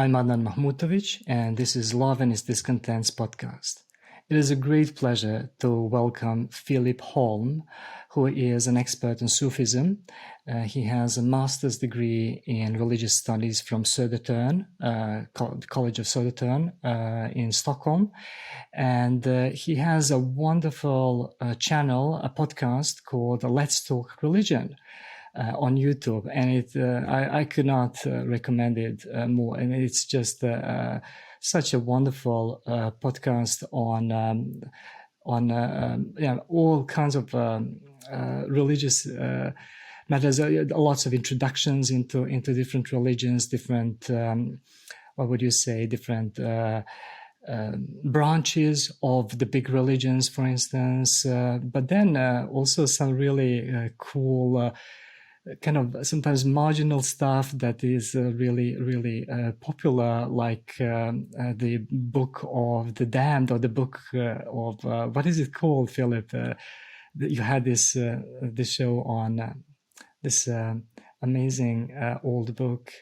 I'm Adnan Mahmutovic, and this is Love and Its Discontents podcast. It is a great pleasure to welcome Filip Holm, who is an expert in Sufism. He has a master's degree in religious studies from Södertörn, College of Södertörn in Stockholm. And he has a wonderful channel, a podcast called Let's Talk Religion. On YouTube, and I could not recommend it more. And it's just such a wonderful podcast on all kinds of religious matters. Lots of introductions into different religions, different different branches of the big religions, for instance. But then also some really cool. Kind of sometimes marginal stuff that is really popular, like the Book of the Damned, or the book of what is it called, Filip? You had this show on this amazing old book.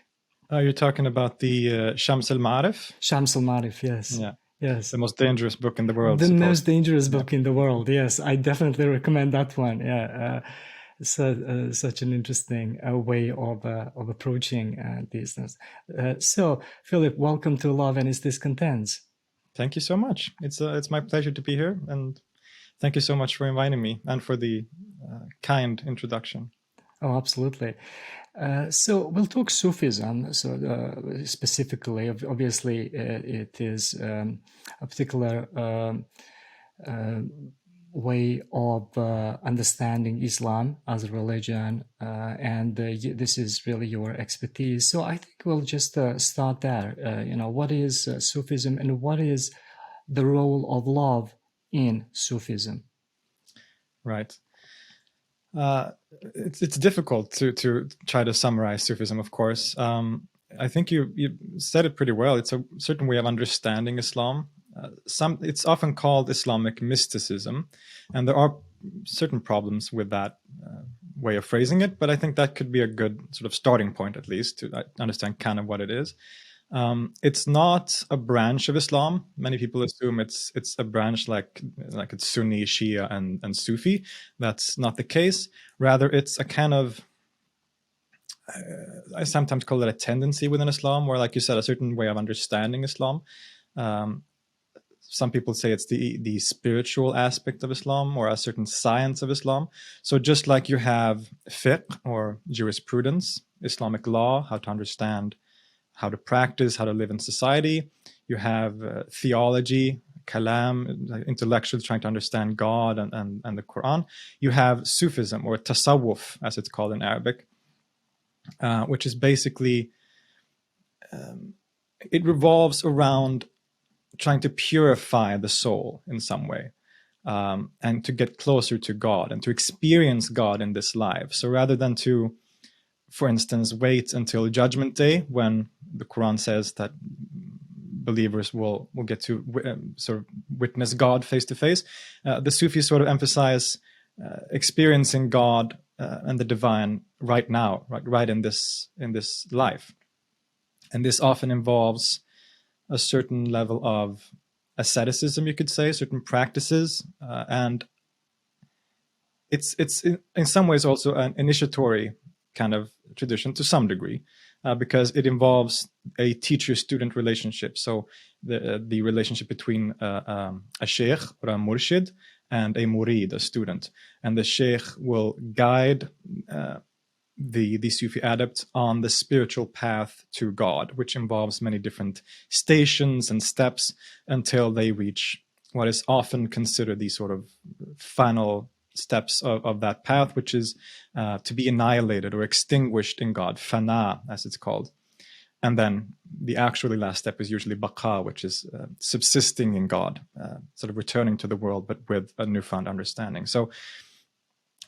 You're talking about the Shams al-Ma'arif? Shams al-Ma'arif, yes. Yeah. Yes. The most dangerous book in the world. The most dangerous book in the world, yes. I definitely recommend that one, yeah. Such an interesting way of approaching these things. So, Filip, welcome to Love and Its Discontents. Thank you so much. It's my pleasure to be here, and thank you so much for inviting me and for the kind introduction. Oh, absolutely. So we'll talk Sufism. So specifically, obviously, it is a particular way of understanding Islam as a religion, and this is really your expertise. So I think we'll just start there. What is Sufism, and what is the role of love in Sufism? Right. It's difficult to try to summarize Sufism, of course. I think you said it pretty well. It's a certain way of understanding Islam. It's often called Islamic mysticism, and there are certain problems with that way of phrasing it, but I think that could be a good sort of starting point, at least, to understand kind of what it is. It's not a branch of Islam. Many people assume it's a branch like it's Sunni, Shia, and Sufi. That's not the case. Rather, it's a kind of, I sometimes call it a tendency within Islam, or, like you said, a certain way of understanding Islam. Some people say it's the spiritual aspect of Islam, or a certain science of Islam. So just like you have fiqh, or jurisprudence, Islamic law, how to understand, how to practice, how to live in society. You have theology, kalam, intellectuals trying to understand God and the Quran. You have Sufism, or tasawwuf, as it's called in Arabic, which is basically, it revolves around trying to purify the soul in some way, and to get closer to God and to experience God in this life. So rather than to, for instance, wait until Judgment Day, when the Quran says that believers will get to sort of witness God face to face, the Sufis sort of emphasize experiencing God and the divine right now, right in this life. And this often involves a certain level of asceticism, you could say, certain practices, and it's in some ways also an initiatory kind of tradition to some degree, because it involves a teacher-student relationship. So the relationship between a sheikh or a murshid and a murid, a student, and the sheikh will guide the Sufi adept on the spiritual path to God, which involves many different stations and steps until they reach what is often considered the sort of final steps of that path, which is to be annihilated or extinguished in God, fana, as it's called. And then the actually last step is usually baqa, which is subsisting in God, sort of returning to the world, but with a newfound understanding. So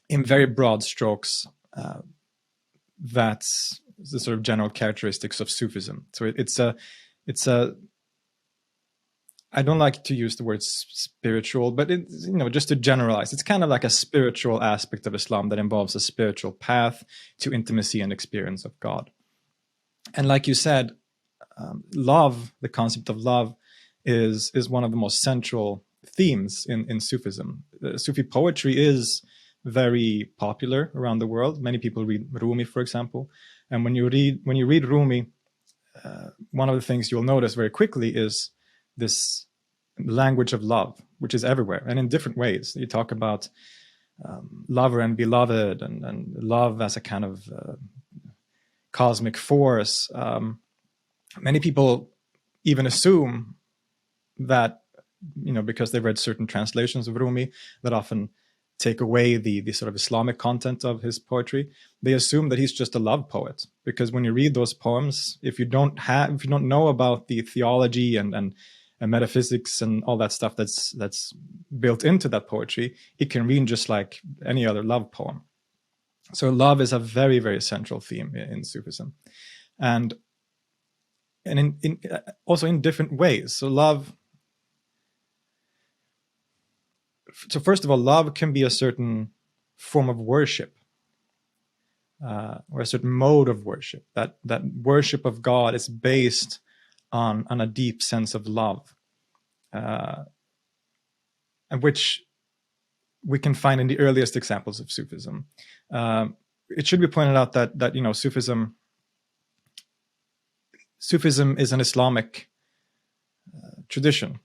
in very broad strokes, that's the sort of general characteristics of Sufism. So it's a I don't like to use the word spiritual, but it's, just to generalize, it's kind of like a spiritual aspect of Islam that involves a spiritual path to intimacy and experience of God. And like you said, love, the concept of love, is one of the most central themes in Sufism. Sufi poetry is very popular around the world. Many people read Rumi, for example, and when you read Rumi, one of the things you'll notice very quickly is this language of love, which is everywhere and in different ways. You talk about lover and beloved, and love as a kind of cosmic force. Many people even assume that, because they've read certain translations of Rumi that often take away the sort of Islamic content of his poetry, they assume that he's just a love poet. Because when you read those poems, if you don't know about the theology and metaphysics and all that stuff that's built into that poetry, it can read just like any other love poem. So love is a very, very central theme in Sufism, and in also in different ways. So first of all, love can be a certain form of worship, or a certain mode of worship. That worship of God is based on a deep sense of love, and which we can find in the earliest examples of Sufism. It should be pointed out that Sufism is an Islamic tradition,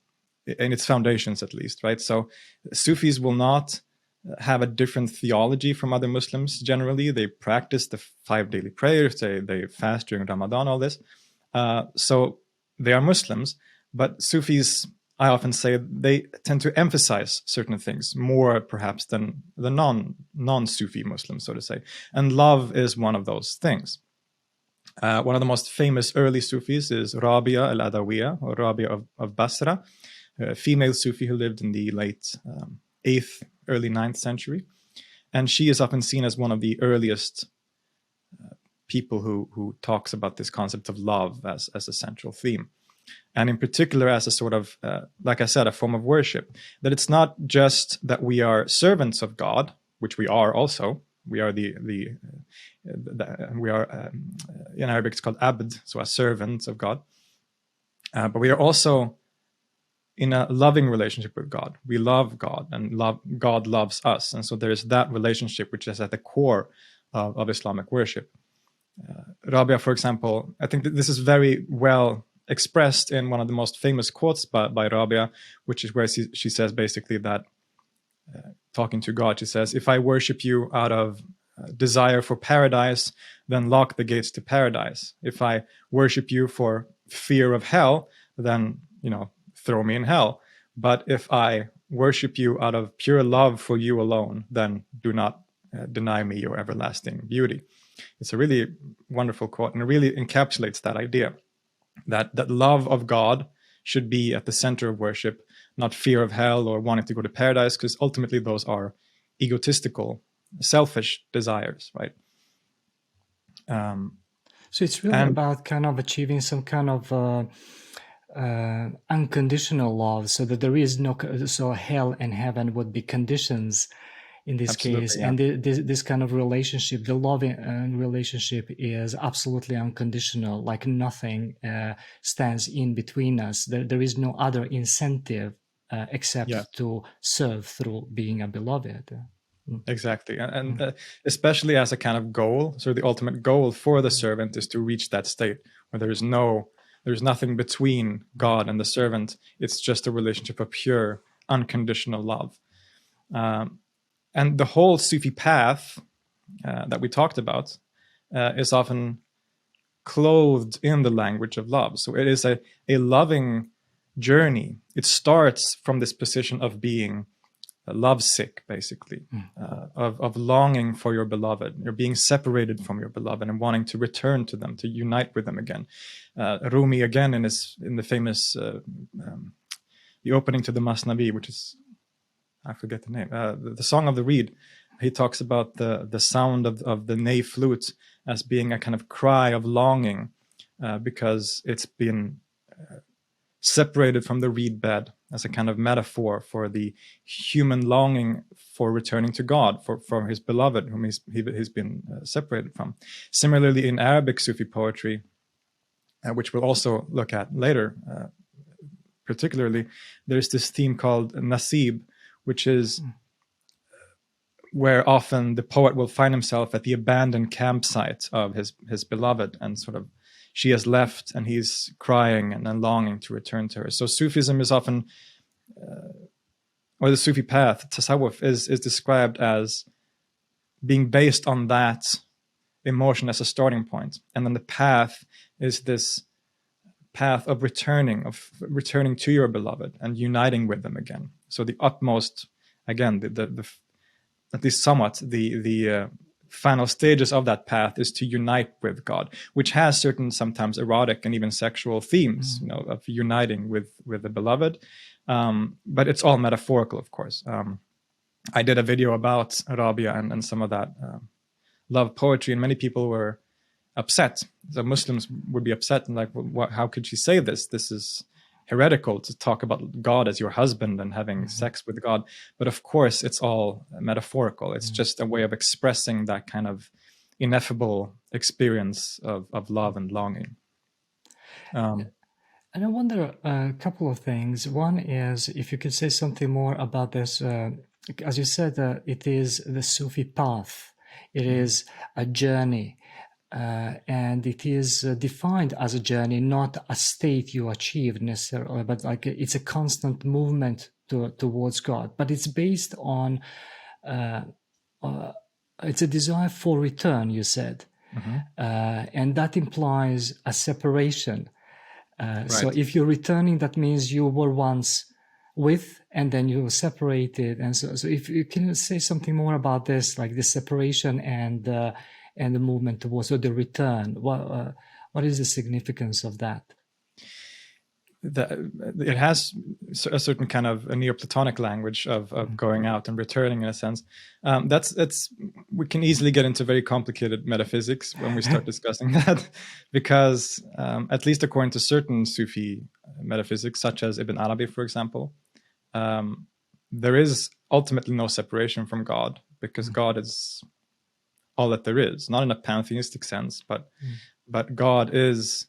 in its foundations at least, right? So Sufis will not have a different theology from other Muslims generally. They practice the 5 daily prayers, they fast during Ramadan, all this. So they are Muslims, but Sufis, I often say, they tend to emphasize certain things more perhaps than the non-Sufi Muslims, so to say. And love is one of those things. One of the most famous early Sufis is Rabia al-Adawiya, or Rabia of Basra, a female Sufi who lived in the late 8th, early 9th century. And she is often seen as one of the earliest people who talks about this concept of love as a central theme. And in particular as a sort of, like I said, a form of worship. That it's not just that we are servants of God, which we are also. We are in Arabic it's called abd, so a servant of God. But we are also in a loving relationship with God. We love God, and God loves us. And so there is that relationship which is at the core of Islamic worship. Rabia, for example, I think that this is very well expressed in one of the most famous quotes by Rabia, which is where she says basically that, talking to God, she says, "If I worship you out of desire for paradise, then lock the gates to paradise. If I worship you for fear of hell, then, throw me in hell. But if I worship you out of pure love for you alone, then do not deny me your everlasting beauty." It's a really wonderful quote, and it really encapsulates that idea that love of God should be at the center of worship, not fear of hell or wanting to go to paradise, because ultimately those are egotistical, selfish desires, right? So it's really about kind of achieving some kind of unconditional love, so that there is no, so hell and heaven would be conditions in this case, yeah. And this kind of relationship, the love relationship, is absolutely unconditional. Like nothing stands in between us. There is no other incentive except to serve through being a beloved. Exactly, and especially as a kind of goal. So the ultimate goal for the servant is to reach that state where there's nothing between God and the servant. It's just a relationship of pure, unconditional love. And the whole Sufi path that we talked about is often clothed in the language of love. So it is a loving journey. It starts from this position of being lovesick, basically, of longing for your beloved. You're being separated from your beloved and wanting to return to them, to unite with them again. Rumi, again, in the famous, the opening to the Masnavi, which is, I forget the name, the Song of the Reed, he talks about the sound of the ney flute as being a kind of cry of longing, because it's been separated from the reed bed, as a kind of metaphor for the human longing for returning to God, for his beloved, whom he's been separated from. Similarly, in Arabic Sufi poetry, which we'll also look at later. Particularly, there's this theme called nasib, which is where often the poet will find himself at the abandoned campsite of his beloved, and sort of she has left and he's crying and longing to return to her. So Sufism is often, or the Sufi path, tasawwuf, is described as being based on that emotion as a starting point. And then the path is this path of returning to your beloved and uniting with them again. So the utmost, again, the at least somewhat, the final stages of that path is to unite with God, which has certain sometimes erotic and even sexual themes, of uniting with the beloved. But it's all metaphorical, of course. I did a video about Araby and some of that love poetry, and many people were upset. So Muslims would be upset and like, well, how could she say this? This is heretical to talk about God as your husband and having sex with God. But of course, it's all metaphorical. It's just a way of expressing that kind of ineffable experience of love and longing. And I wonder a couple of things. One is if you could say something more about this. As you said, it is the Sufi path. It is a journey. And it is defined as a journey, not a state you achieve necessarily, but like it's a constant movement towards God. But it's based on, it's a desire for return, you said. And that implies a separation. Right. So if you're returning, that means you were once with, and then you were separated. And so if you can say something more about this, like the separation and the movement towards, or the return, what is the significance of that? It has a certain kind of a Neoplatonic language of going out and returning, in a sense. We can easily get into very complicated metaphysics when we start discussing that, because at least according to certain Sufi metaphysics, such as Ibn Araby, for example, there is ultimately no separation from God, because God is all that there is, not in a pantheistic sense, but God is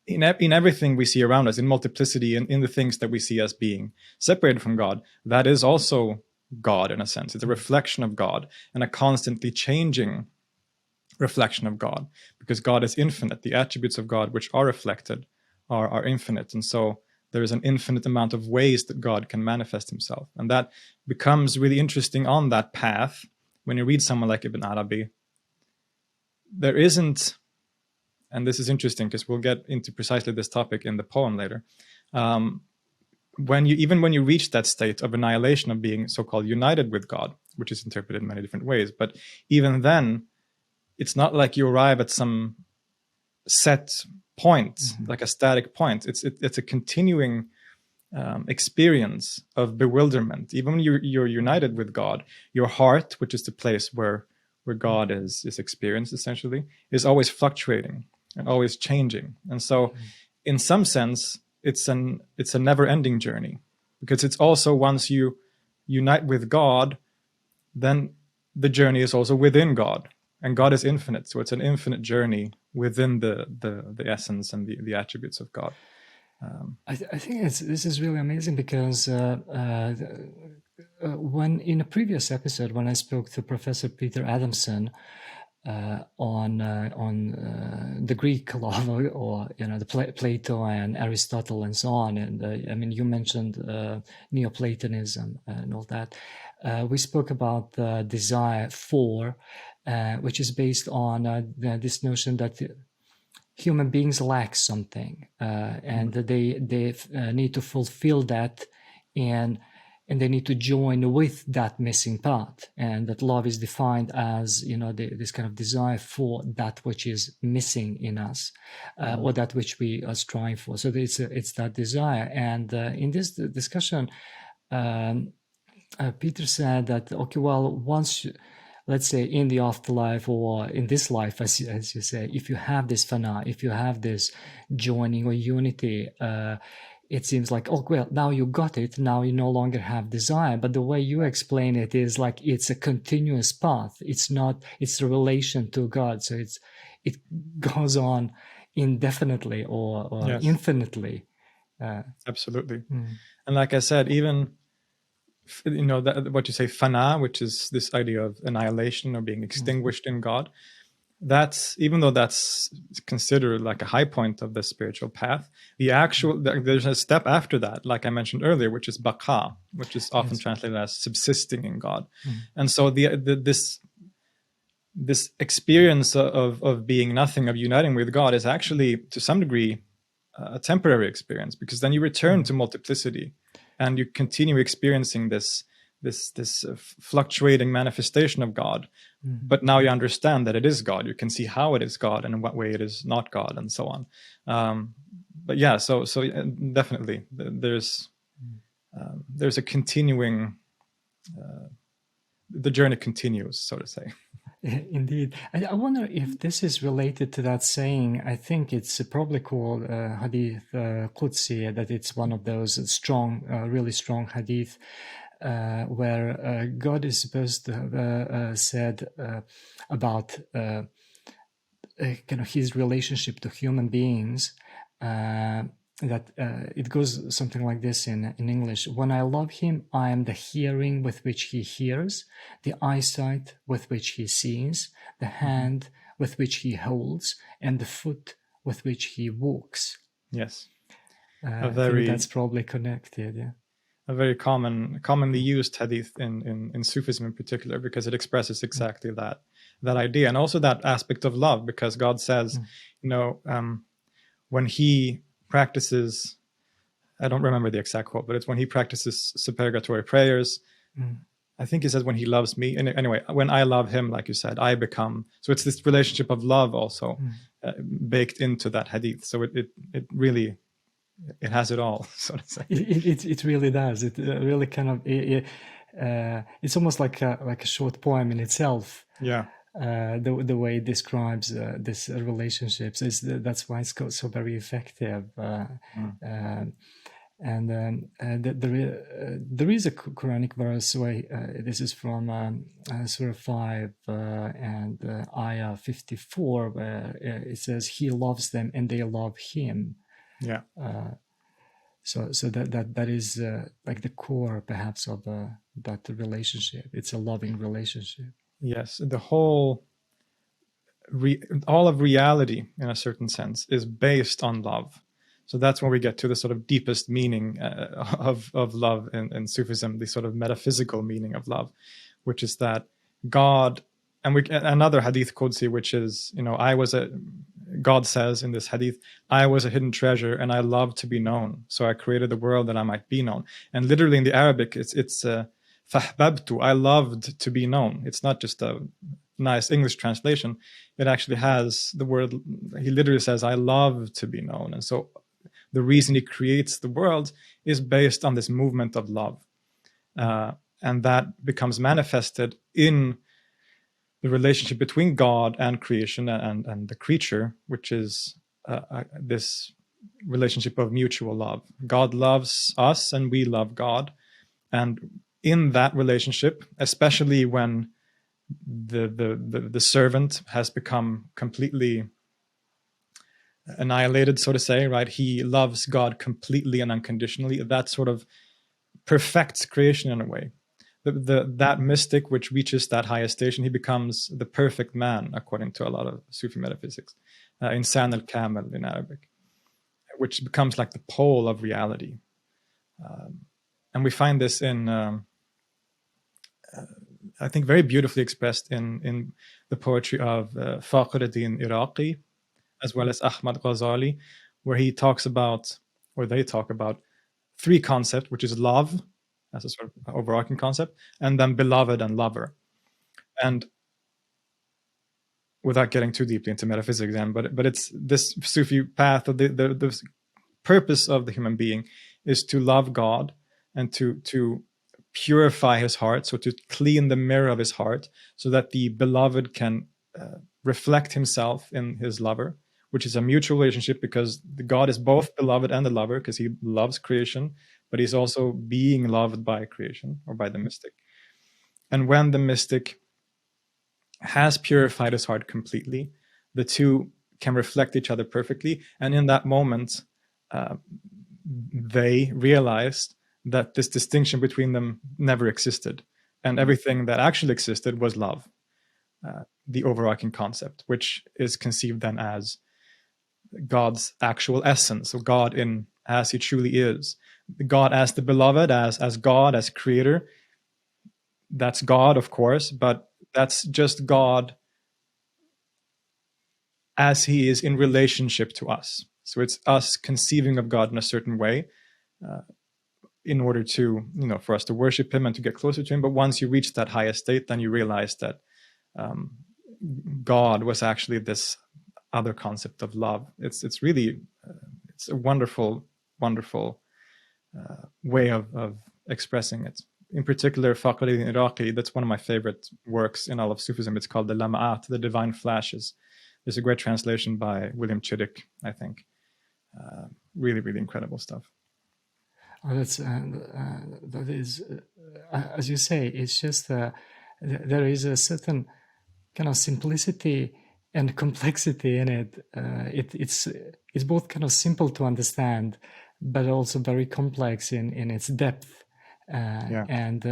in everything we see around us, in multiplicity, and in the things that we see as being separated from God. That is also God, in a sense. It's a reflection of God, and a constantly changing reflection of God, because God is infinite. The attributes of God which are reflected are infinite, and so there is an infinite amount of ways that God can manifest himself. And that becomes really interesting on that path. When you read someone like Ibn Araby, there isn't, and this is interesting because we'll get into precisely this topic in the poem later, when you reach that state of annihilation, of being so-called united with God, which is interpreted in many different ways, but even then, it's not like you arrive at some set point, like a static point. It's a continuing experience of bewilderment. Even when you're united with God, your heart, which is the place where God is experienced, essentially, is always fluctuating and always changing. And so in some sense, it's a never-ending journey, because it's also, once you unite with God, then the journey is also within God, and God is infinite. So it's an infinite journey within the essence and the attributes of God. I think this is really amazing, because when in a previous episode, when I spoke to Professor Peter Adamson on the Greek love, or the Plato and Aristotle and so on, and you mentioned Neoplatonism and all that. We spoke about the desire for, which is based on this notion that human beings lack something, and they need to fulfill that, and they need to join with that missing part, and that love is defined as this kind of desire for that which is missing in us, or that which we are striving for. So it's that desire. And in this discussion, Peter said that, okay, well, once let's say in the afterlife, or in this life, as you say, if you have this fana, if you have this joining or unity, it seems like, oh, well, now you got it. Now you no longer have desire. But the way you explain it is like it's a continuous path. It's a relation to God. So it goes on indefinitely or Yes. infinitely. Absolutely. And like I said, even what you say, fana, which is this idea of annihilation or being extinguished in God, that's, even though that's considered like a high point of the spiritual path, there's a step after that, like I mentioned earlier, which is baqa, which is often translated as subsisting in God. And so this experience of being nothing, of uniting with God, is actually to some degree a temporary experience, because then you return to multiplicity and you continue experiencing this fluctuating manifestation of God. But now you understand that it is God. You can see how it is God and in what way it is not God, and so on. But yeah, so definitely there's a continuing, the journey continues, so to say. Indeed. I wonder if this is related to that saying. I think it's probably called Hadith Qudsi, that it's one of those strong, really strong hadith where God is supposed to have said about kind of his relationship to human beings, that it goes something like this in English: when I love him, I am the hearing with which he hears, the eyesight with which he sees, the hand with which he holds, and the foot with which he walks. Yes. I think that's probably connected. Yeah. A very commonly used hadith in Sufism in particular, because it expresses exactly that idea, and also that aspect of love, because God says, when he practices, I don't remember the exact quote, but it's when he practices supererogatory prayers. I think he says, when he loves me. And anyway, when I love him, like you said, I become. So it's this relationship of love also baked into that hadith. So it really, it has it all, so to say. It really does. It really kind of it's almost like a short poem in itself. Yeah. The way it describes this relationships that's why it's so very effective. And there is a Quranic verse where this is from Surah 5 and Ayah 54, where it says, "He loves them and they love him." Yeah. So that is like the core, perhaps, of that relationship. It's a loving relationship. Yes, the whole, all of reality, in a certain sense, is based on love. So that's when we get to the sort of deepest meaning of love in Sufism, the sort of metaphysical meaning of love, which is that God, and another hadith Qudsi, which is, God says in this hadith, I was a hidden treasure and I love to be known. So I created the world that I might be known. And literally in the Arabic, it's fahbabtu, I loved to be known. It's not just a nice English translation. It actually has the word, he literally says, I love to be known. And so the reason he creates the world is based on this movement of love. And that becomes manifested in the relationship between God and creation and the creature, which is this relationship of mutual love. God loves us and we love God. And in that relationship, especially when the servant has become completely annihilated, so to say, right? He loves God completely and unconditionally. That sort of perfects creation in a way. That mystic which reaches that highest station, he becomes the perfect man, according to a lot of Sufi metaphysics, insan al-kamil in Arabic, which becomes like the pole of reality. And we find this in, I think, very beautifully expressed in the poetry of Fakhruddin Iraqi, as well as Ahmad Ghazali, where he talks about, or they talk about, three concepts, which is love, as a sort of overarching concept, and then beloved and lover. And without getting too deeply into metaphysics, but it's this Sufi path of the purpose of the human being is to love God and to purify his heart, so to clean the mirror of his heart, so that the beloved can reflect himself in his lover, which is a mutual relationship, because the God is both beloved and the lover, because he loves creation, but he's also being loved by creation, or by the mystic. And when the mystic has purified his heart completely, the two can reflect each other perfectly. And in that moment, they realized that this distinction between them never existed, and everything that actually existed was love, the overarching concept, which is conceived then as God's actual essence, so God in as he truly is, God as the beloved, as God, as creator. That's God, of course, but that's just God as he is in relationship to us. So it's us conceiving of God in a certain way, in order to, for us to worship him and to get closer to him. But once you reach that highest state, then you realize that God was actually this other concept of love. It's really it's a wonderful way of expressing it. In particular, Fakhruddin Iraqi, that's one of my favorite works in all of Sufism. It's called the Lama'at, the Divine Flashes. There's a great translation by William Chittick, I think. Really, really incredible stuff. Oh, that is, as you say, it's just there is a certain kind of simplicity and complexity in it. It's both kind of simple to understand, but also very complex in its depth. And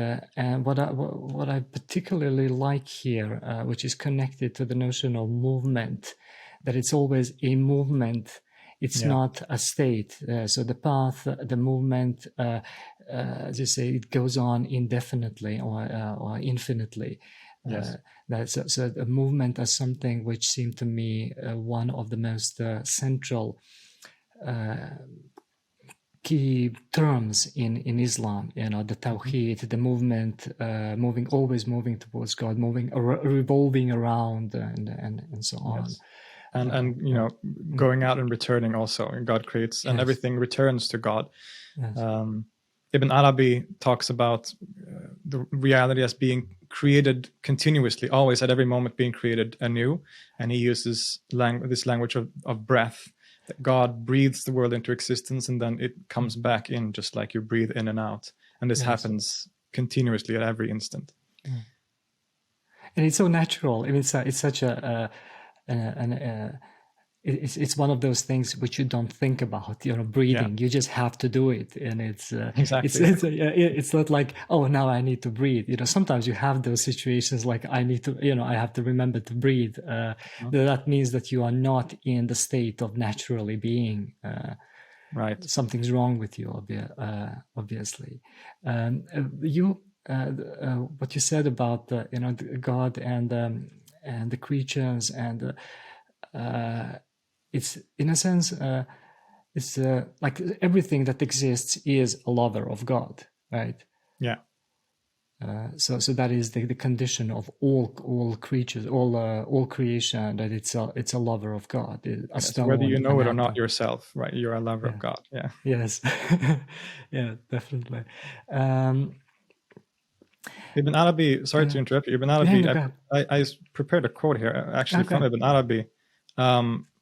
what I particularly like here, which is connected to the notion of movement, that it's always a movement. It's not a state. So the path, the movement, as you say, it goes on indefinitely or infinitely. Yes. So the movement as something which seemed to me one of the most central key terms in Islam. The Tawheed, the movement, always moving towards God, revolving around, and so on. Yes. And going out and returning also, and God creates, and everything returns to God. Yes. Ibn Araby talks about the reality as being created continuously, always at every moment being created anew, and he uses this language of breath, that God breathes the world into existence and then it comes back in, just like you breathe in and out, and this happens continuously at every instant. And it's so natural. I mean, it's such it's one of those things which you don't think about, breathing. You just have to do it, and it's it's not like, oh, now I need to breathe. Sometimes you have those situations like I need to, I have to remember to breathe. That means that you are not in the state of naturally being. Right. Something's wrong with you, obviously. What you said about God and the creatures, and it's in a sense it's like everything that exists is a lover of God, right? Yeah. So that is the condition of all creatures, all creation, that it's a lover of God. Whether you know it or not yourself, right? You're a lover of God. Yeah. Yes. Yeah, definitely. Ibn Arabi, sorry to interrupt you. Ibn Arabi, I prepared a quote here, actually from Ibn Arabi,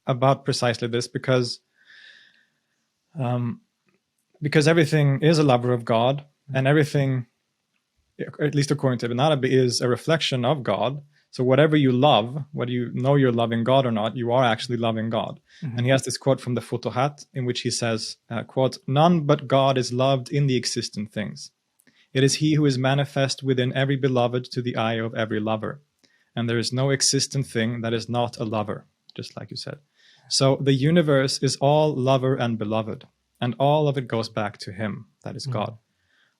about precisely this, because everything is a lover of God, and everything, at least according to Ibn Arabi, is a reflection of God. So whatever you love, whether you know you're loving God or not, you are actually loving God. And he has this quote from the Futuhat, in which he says, quote, "None but God is loved in the existent things. It is he who is manifest within every beloved to the eye of every lover. And there is no existent thing that is not a lover," just like you said. So the universe is all lover and beloved, and all of it goes back to him, that is God.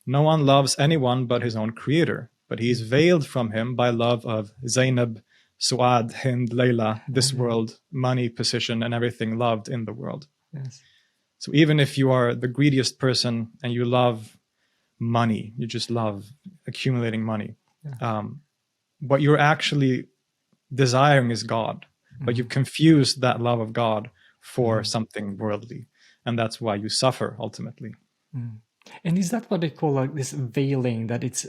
No one loves anyone but his own creator, but he is veiled from him by love of Zainab, Suad, Hind, Layla, this world, money, position, and everything loved in the world. Yes. So even if you are the greediest person and you love money, you just love accumulating money, what you're actually desiring is God, but you've confused that love of God for something worldly, and that's why you suffer ultimately. And is that what they call like this veiling, that it's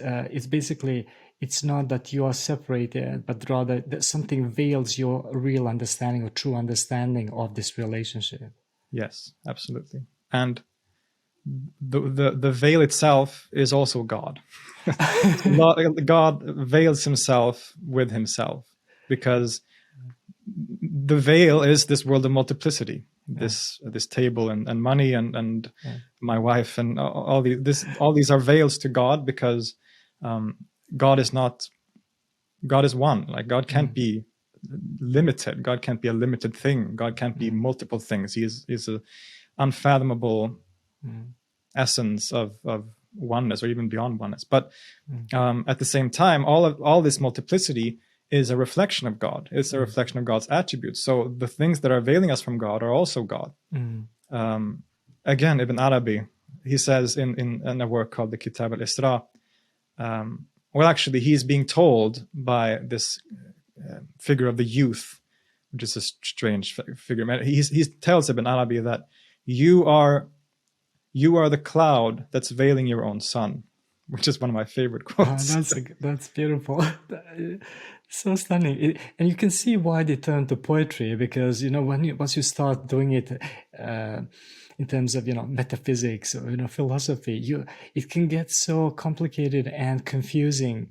basically, it's not that you are separated, but rather that something veils your real understanding or true understanding of this relationship? Yes, absolutely. And the veil itself is also God. God veils himself with himself, because the veil is this world of multiplicity, this table and money and my wife and all these are veils to God, because God is one. Like, God can't be limited. God can't be a limited thing. God can't be multiple things. He is a unfathomable essence of oneness, or even beyond oneness. But at the same time, all this multiplicity is a reflection of God. It's a reflection of God's attributes. So the things that are veiling us from God are also God. Again, Ibn Araby, he says in a work called the Kitab al-Isra, well, actually, he's being told by this figure of the youth, which is a strange figure. He tells Ibn Araby that you are the cloud that's veiling your own sun, which is one of my favorite quotes. That's beautiful. So stunning. And you can see why they turn to poetry, because once you start doing it in terms of metaphysics or philosophy, it can get so complicated and confusing.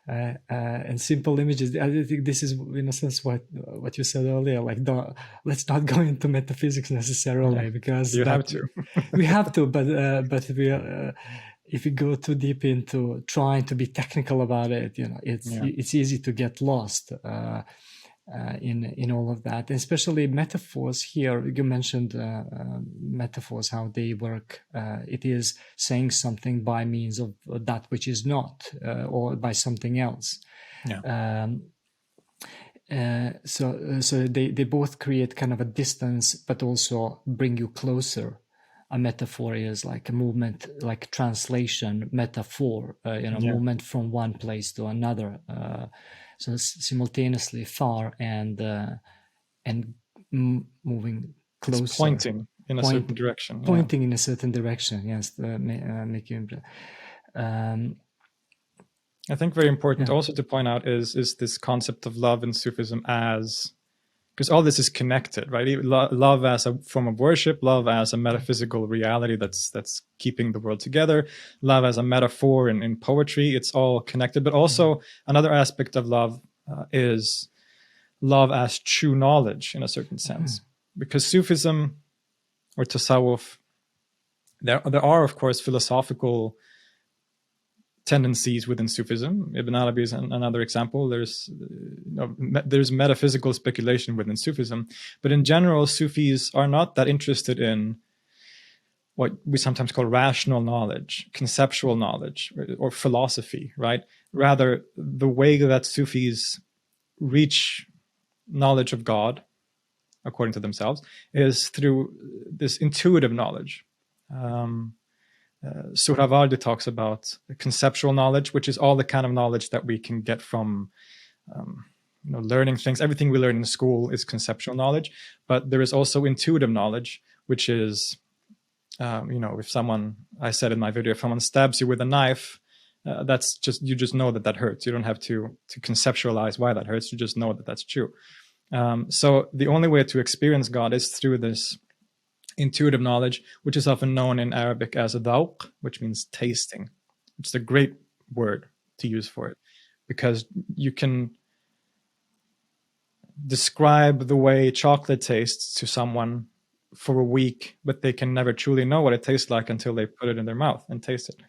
And simple images. I think this is, in a sense, what you said earlier. Like, let's not go into metaphysics necessarily, because you have to. We have to, but we if we go too deep into trying to be technical about it, it's easy to get lost in all of that, and especially metaphors. Here, you mentioned metaphors, how they work. It is saying something by means of that which is not, or by something else. So they both create kind of a distance, but also bring you closer. A metaphor is like a movement, like translation, metaphor, movement from one place to another. So simultaneously far and moving closer. It's pointing in a certain direction. Pointing in a certain direction, yes. Make you. I think very important also to point out is this concept of love in Sufism, because all this is connected, right? Love as a form of worship, love as a metaphysical reality that's keeping the world together, love as a metaphor in poetry. It's all connected. But also another aspect of love is love as true knowledge, in a certain sense. Because Sufism or Tasawwuf, there are, of course, philosophical tendencies within Sufism. Ibn Arabi is another example. There's metaphysical speculation within Sufism, but in general, Sufis are not that interested in what we sometimes call rational knowledge, conceptual knowledge, or philosophy, right? Rather, the way that Sufis reach knowledge of God, according to themselves, is through this intuitive knowledge. Suhrawardi talks about conceptual knowledge, which is all the kind of knowledge that we can get from learning things. Everything we learn in school is conceptual knowledge, but there is also intuitive knowledge, which is, if someone, I said in my video, if someone stabs you with a knife, that's just, you just know that hurts. You don't have to conceptualize why that hurts. You just know that that's true. So the only way to experience God is through this intuitive knowledge, which is often known in Arabic as dhawq, which means tasting. It's a great word to use for it, because you can describe the way chocolate tastes to someone for a week, but they can never truly know what it tastes like until they put it in their mouth and taste it.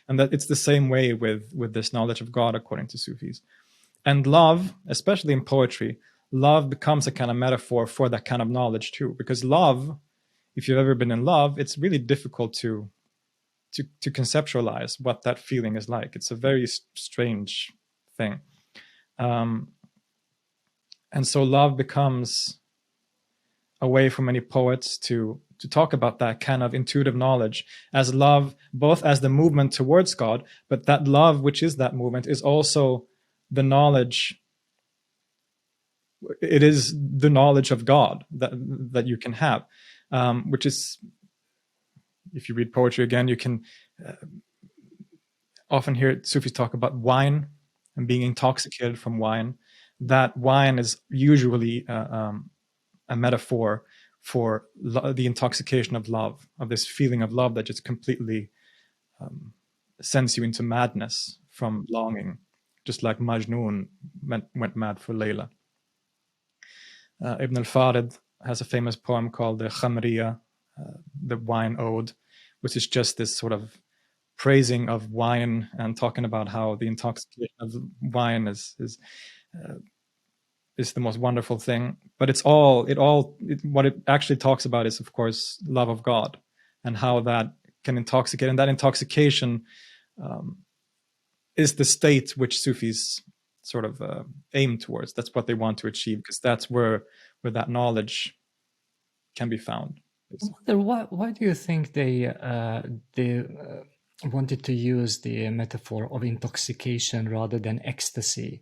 And that it's the same way with this knowledge of God, according to Sufis. And love, especially in poetry, love becomes a kind of metaphor for that kind of knowledge too, because love, if you've ever been in love, it's really difficult to conceptualize what that feeling is like. It's a very strange thing. And so love becomes a way for many poets to talk about that kind of intuitive knowledge as love, both as the movement towards God, but that love, which is that movement, is also the knowledge. It is the knowledge of God that you can have. Which is, if you read poetry again, you can often hear Sufis talk about wine and being intoxicated from wine. That wine is usually a metaphor for the intoxication of love, of this feeling of love that just completely sends you into madness from longing, just like Majnun went mad for Layla. Ibn al-Farid has a famous poem called the Khamriya, the wine ode, which is just this sort of praising of wine and talking about how the intoxication of wine is the most wonderful thing. But what it actually talks about is, of course, love of God and how that can intoxicate. And that intoxication is the state which Sufis sort of aim towards. That's what they want to achieve, because that's where that knowledge can be found. Why do you think they wanted to use the metaphor of intoxication rather than ecstasy?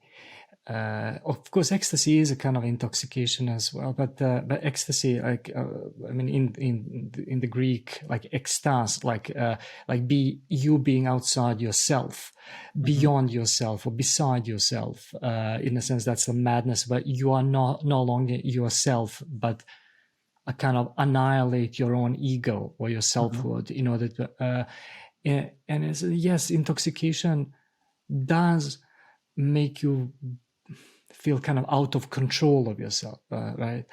Of course, ecstasy is a kind of intoxication as well, but ecstasy, like I mean, in the Greek, like ekstase, like being outside yourself, beyond yourself, or beside yourself. In a sense, that's a madness, but you are no longer yourself, but kind of annihilate your own ego or your selfhood in order to. And yes, intoxication does make you feel kind of out of control of yourself, right?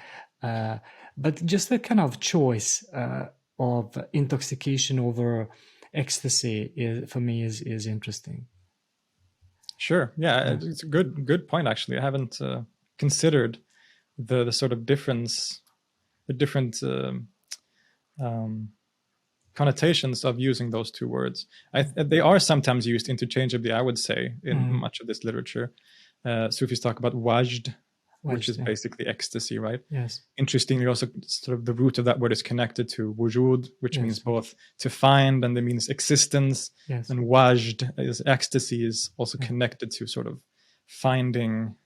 But just that kind of choice of intoxication over ecstasy for me is interesting. Sure, yeah, it's a good point actually. I haven't considered the sort of difference, the different connotations of using those two words. They are sometimes used interchangeably, I would say, in much of this literature. Sufis talk about wajd, which is basically ecstasy, right? Yes. Interestingly, also sort of the root of that word is connected to wujud, which means both to find and it means existence. Yes. And wajd is ecstasy, is also connected to sort of finding,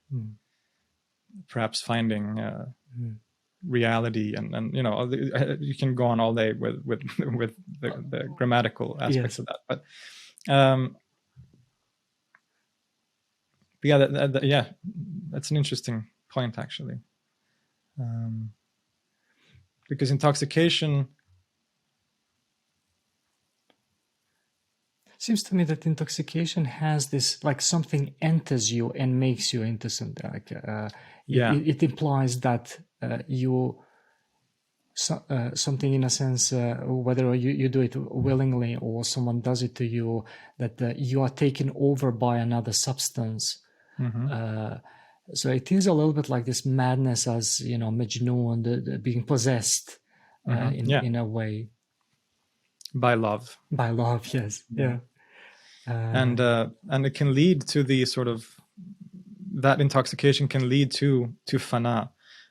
perhaps finding reality, and you know, you can go on all day with the grammatical aspects of that, but yeah, that's an interesting point actually, because intoxication seems to me that intoxication has this, like something enters you and makes you into something. Like it implies that you something in a sense, whether you do it willingly or someone does it to you, that you are taken over by another substance. So it is a little bit like this madness, as you know, Majnun, being possessed in a way by love. Yes, yeah. And it can lead to the sort of, that intoxication can lead to fana.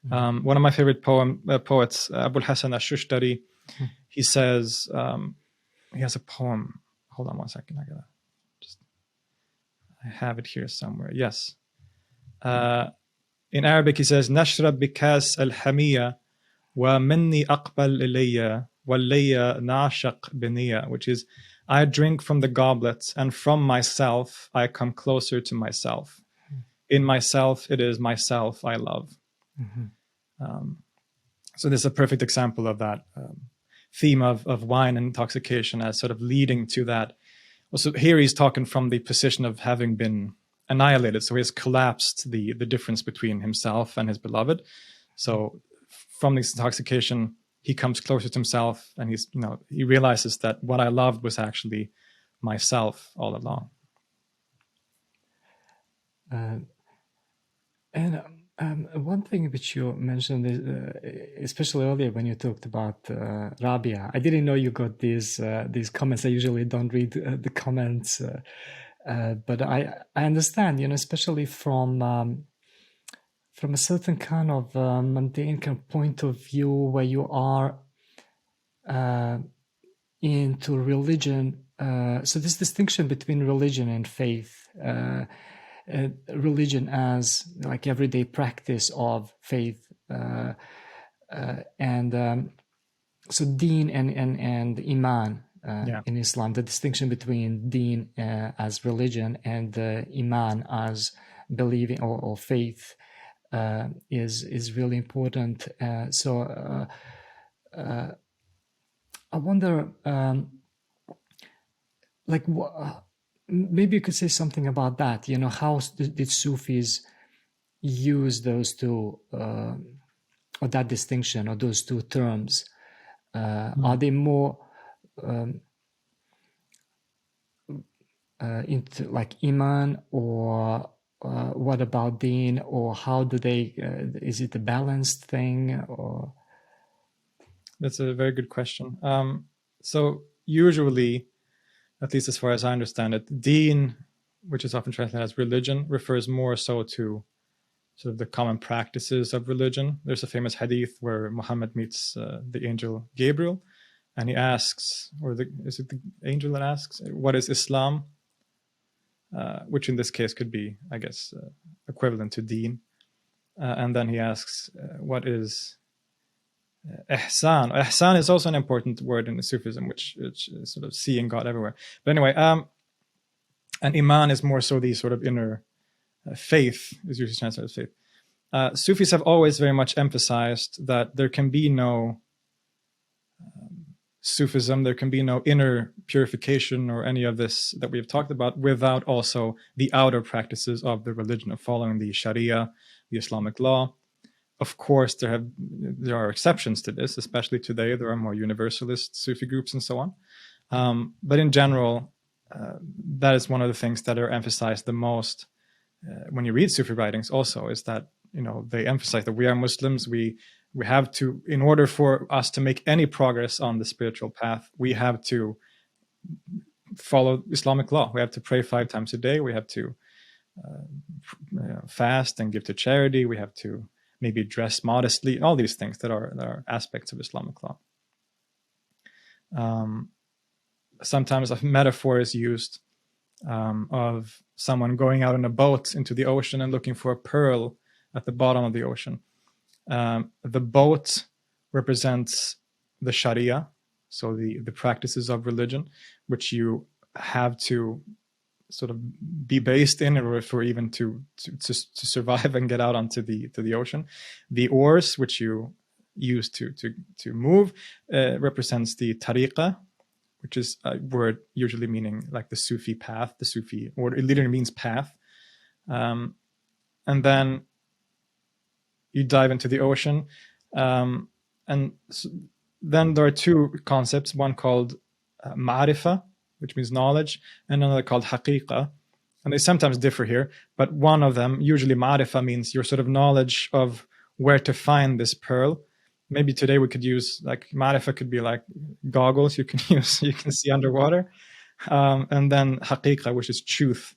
One of my favorite poets, Abul Hasan al-Shushtari, he says, he has a poem. Hold on one second. I have it here somewhere. Yes. In Arabic, he says, "Nashrab bikas al-hamiya wa minni aqbal ilayya wallayya nashaq biniya," which is, I drink from the goblet, and from myself I come closer to myself. In myself, it is myself I love. So this is a perfect example of that theme of wine and intoxication as sort of leading to that. Also, here he's talking from the position of having been annihilated. So he has collapsed the difference between himself and his beloved. So from this intoxication, he comes closer to himself, and he realizes that what I loved was actually myself all along. And one thing which you mentioned, especially earlier when you talked about Rabia, I didn't know you got these comments. I usually don't read the comments, but I understand, especially from a certain kind of mundane kind of point of view, where you are into religion. So this distinction between religion and faith. Religion as like everyday practice of faith, and so deen and iman in Islam. The distinction between deen as religion and iman as believing or faith is really important. So I wonder, like what. Maybe you could say something about that. How did Sufis use those two or that distinction, or those two terms, are they more into like iman, or what about deen, or how do they? Is it a balanced thing, or? That's a very good question. So usually, at least as far as I understand it, deen, which is often translated as religion, refers more so to sort of the common practices of religion. There's a famous hadith where Muhammad meets the angel Gabriel, and he asks, is it the angel that asks, what is Islam? Which in this case could be, I guess, equivalent to deen. And then he asks, what is ihsan? Ihsan is also an important word in Sufism, which is sort of seeing God everywhere. But anyway, and iman is more so the sort of inner faith, is usually translated as faith. Sufis have always very much emphasized that there can be no Sufism, there can be no inner purification or any of this that we've talked about without also the outer practices of the religion, of following the Sharia, the Islamic law. Of course, there are exceptions to this, especially today. There are more universalist Sufi groups and so on. But in general, that is one of the things that are emphasized the most when you read Sufi writings also, is that, you know, they emphasize that we are Muslims. We have to, in order for us to make any progress on the spiritual path, we have to follow Islamic law. We have to pray 5 times a day. We have to fast and give to charity. We have to maybe dress modestly. All these things that are aspects of Islamic law. Sometimes a metaphor is used of someone going out on a boat into the ocean and looking for a pearl at the bottom of the ocean. The boat represents the Sharia, so the practices of religion, which you have to sort of be based in order for even to survive and get out onto the ocean. The oars, which you use to move, represents the tariqah, which is a word usually meaning like the Sufi path, the Sufi, or it literally means path. And then you dive into the ocean. And then there are 2 concepts, one called ma'rifah, which means knowledge, and another called haqiqah. And they sometimes differ here, but one of them, usually ma'rifah, means your sort of knowledge of where to find this pearl. Maybe today we could use, like, ma'rifah could be like goggles you can use, you can see underwater. And then haqiqah, which is truth,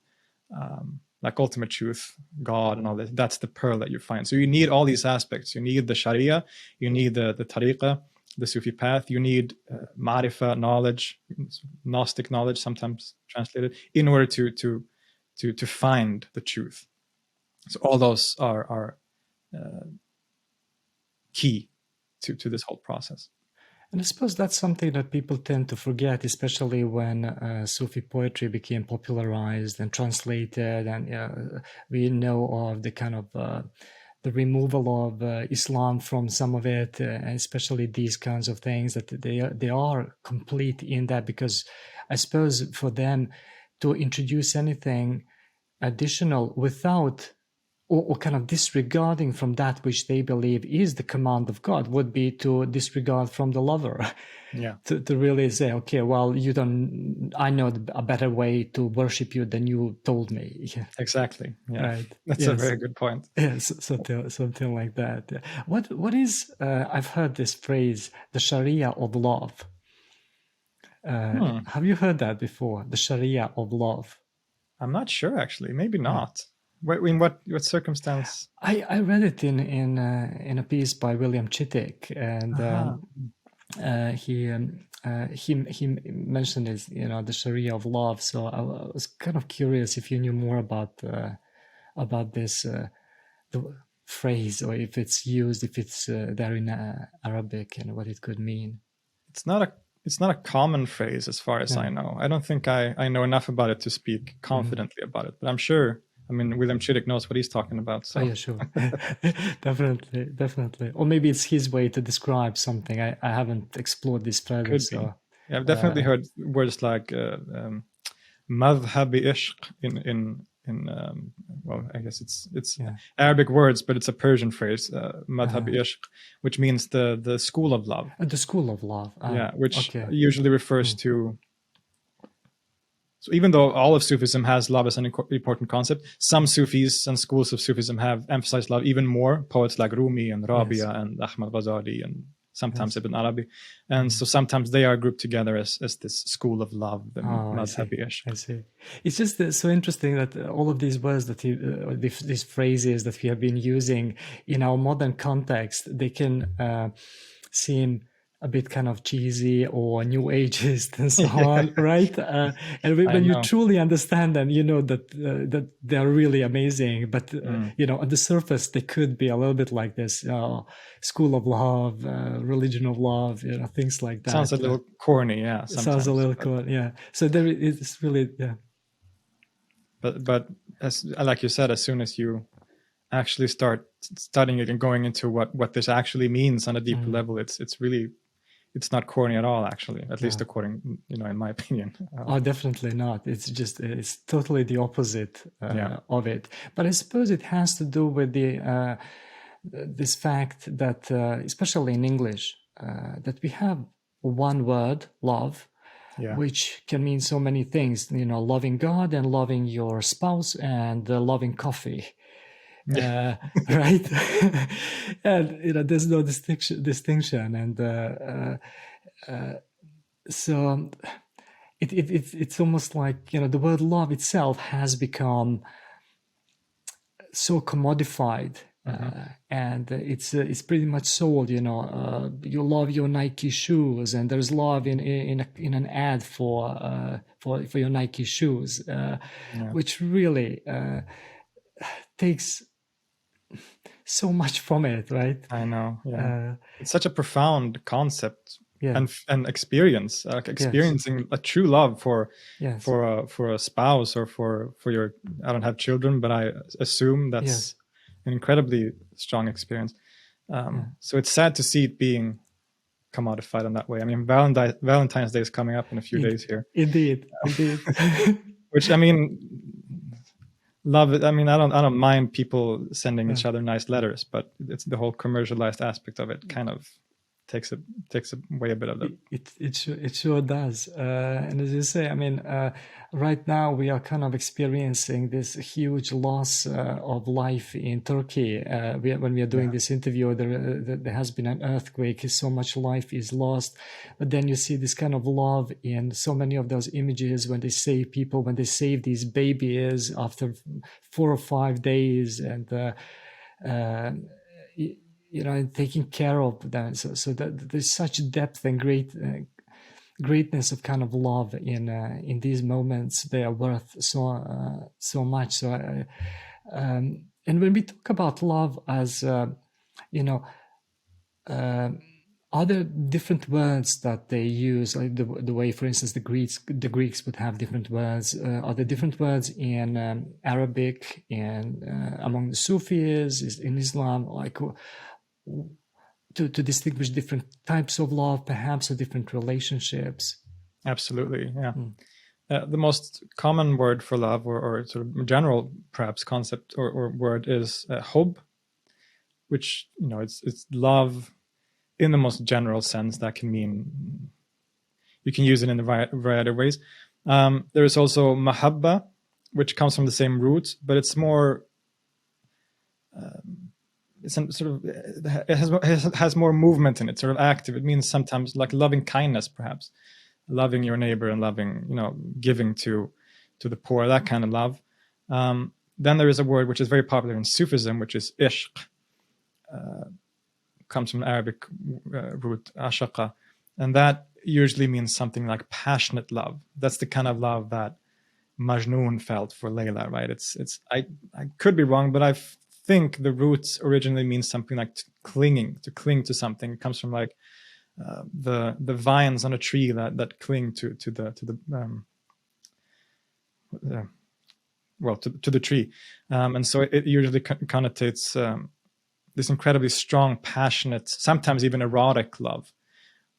like ultimate truth, God and all this. That's the pearl that you find. So you need all these aspects. You need the Sharia, you need the tariqah, the Sufi path, you need ma'rifah, knowledge, Gnostic knowledge, sometimes translated, in order to find the truth. So all those are key to this whole process. And I suppose that's something that people tend to forget, especially when Sufi poetry became popularized and translated, and we know of the kind of the removal of Islam from some of it, especially these kinds of things, that they are complete in that, because I suppose for them to introduce anything additional without or kind of disregarding from that which they believe is the command of God would be to disregard from the lover. Yeah. to really say, okay, well, I know a better way to worship you than you told me. Exactly. Yeah. Right. That's a very good point. Yes, something like that. What is, I've heard this phrase, the Sharia of love. Have you heard that before? The Sharia of love. I'm not sure, actually. Maybe not. In what circumstance? I read it in a piece by William Chittick, and he mentioned it, the Sharia of love. So I was kind of curious if you knew more about this the phrase, or if it's used, if it's there in Arabic, and what it could mean. It's not a common phrase, as far as I know. I don't think I know enough about it to speak confidently about it, but I'm sure. I mean, William Chittick knows what he's talking about. So. Oh, yeah, sure. Definitely. Or maybe it's his way to describe something. I haven't explored this further. Could so, be. Yeah, I've definitely heard words like madhhabi ishq in well, I guess it's Yeah. Arabic words, but it's a Persian phrase, madhab Uh-huh. ishq, which means the school of love. The school of love. Yeah, which Okay. usually refers to. So even though all of Sufism has love as an important concept, some Sufis and schools of Sufism have emphasized love even more. Poets like Rumi and Rabia Yes. and Ahmad Ghazali and sometimes Yes. Ibn Arabi. And so sometimes they are grouped together as this school of love, the Oh, I see. madhabi ishq. I see. It's just so interesting that all of these words that these phrases that we have been using in our modern context, they can seem a bit kind of cheesy or new ageist and so on, right? And I when you know. truly understand them, you know that they are really amazing. But you know, on the surface, they could be a little bit like this school of love, religion of love, you know, things like that. Sounds a little corny, yeah, It sounds a sometimes. little cool, yeah. So there it's really, yeah. But as like you said, as soon as you actually start studying it and going into what this actually means on a deeper level, it's not corny at all, actually, at least according, in my opinion. Oh, definitely not. It's totally the opposite Yeah. of it. But I suppose it has to do with the this fact that, especially in English, that we have one word, love, Yeah. which can mean so many things. You know, loving God and loving your spouse and loving coffee. Right. And you know, there's no distinction, and so it's almost like, you know, the word love itself has become so commodified, and it's pretty much sold. You know, you love your Nike shoes, and there's love in an ad for your Nike shoes, which really takes so much from it, right? I know. Yeah. It's such a profound concept Yeah. and experience, like experiencing a true love for Yes. for a spouse or for your. I don't have children, but I assume that's an incredibly strong experience. So it's sad to see it being commodified in that way. I mean, Valentine's Day is coming up in a few days here. Indeed. Which, I mean, love it. I mean, I don't mind people sending each other nice letters, but it's the whole commercialized aspect of it kind of takes away a bit of the. It sure does. And as you say, I mean, right now we are kind of experiencing this huge loss of life in Turkey. When we are doing this interview, there has been an earthquake. So much life is lost. But then you see this kind of love in so many of those images when they save people, when they save these babies after 4 or 5 days, and you know, and taking care of them. So that there's such depth and greatness of kind of love in these moments. They are worth so much. So, and when we talk about love as you know, are there different words that they use, like the way, for instance, the Greeks would have different words? Are there different words in Arabic and among the Sufis, in Islam, like to distinguish different types of love, perhaps, or different relationships? Absolutely, yeah. The most common word for love, or sort of general, perhaps, concept or word is hub, which, you know, it's love in the most general sense. That can mean, you can use it in a variety of ways. There is also mahabba, which comes from the same root, but it's more. It's sort of, it has more movement in it, sort of active. It means sometimes like loving kindness, perhaps, loving your neighbor and loving, you know, giving to the poor, that kind of love. Then there is a word which is very popular in Sufism, which is ishq. Comes from Arabic root ashaqa, and that usually means something like passionate love. That's the kind of love that Majnun felt for Layla, right? It's I could be wrong, but I think the roots originally means something like to cling to something. It comes from like the vines on a tree that cling to the tree, and so it usually connotates this incredibly strong, passionate, sometimes even erotic love,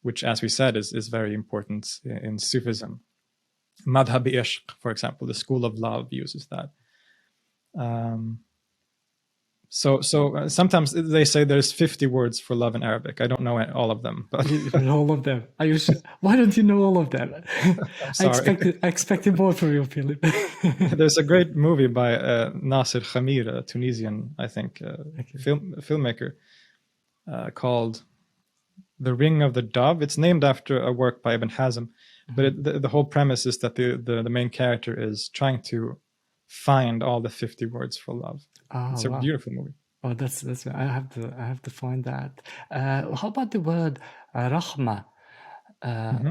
which, as we said, is very important in Sufism. Madhab-i ishq, for example, the school of love, uses that. So sometimes they say there's 50 words for love in Arabic. I don't know all of them, but All of them. Are you sure? Why don't you know all of them? I'm sorry. I expected more from you, Philip. There's a great movie by Nasser Khamir, a Tunisian, I think, filmmaker, called The Ring of the Dove. It's named after a work by Ibn Hazm, but the whole premise is that the main character is trying to find all the 50 words for love. It's a wow. beautiful movie. Oh, that's I have to find that. How about the word rahma,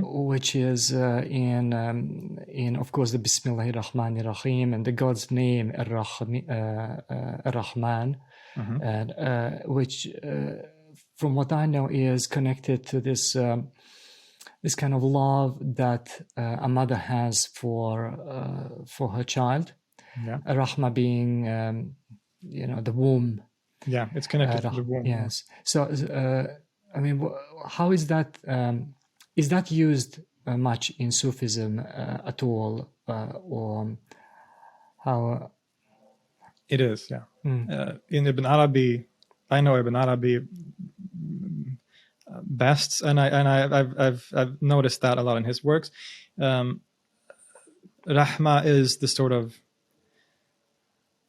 which is in of course the Bismillahir Rahmanir Rahim and the God's name Ar-Rahman, and which from what I know is connected to this this kind of love that a mother has for her child. Yeah. Rahma being the womb. Yeah, it's connected to the womb. Yes. So, I mean, how is that? Is that used much in Sufism at all, or how? It is, yeah. In Ibn Araby, I know Ibn Araby best, and I've noticed that a lot in his works. Rahma is the sort of,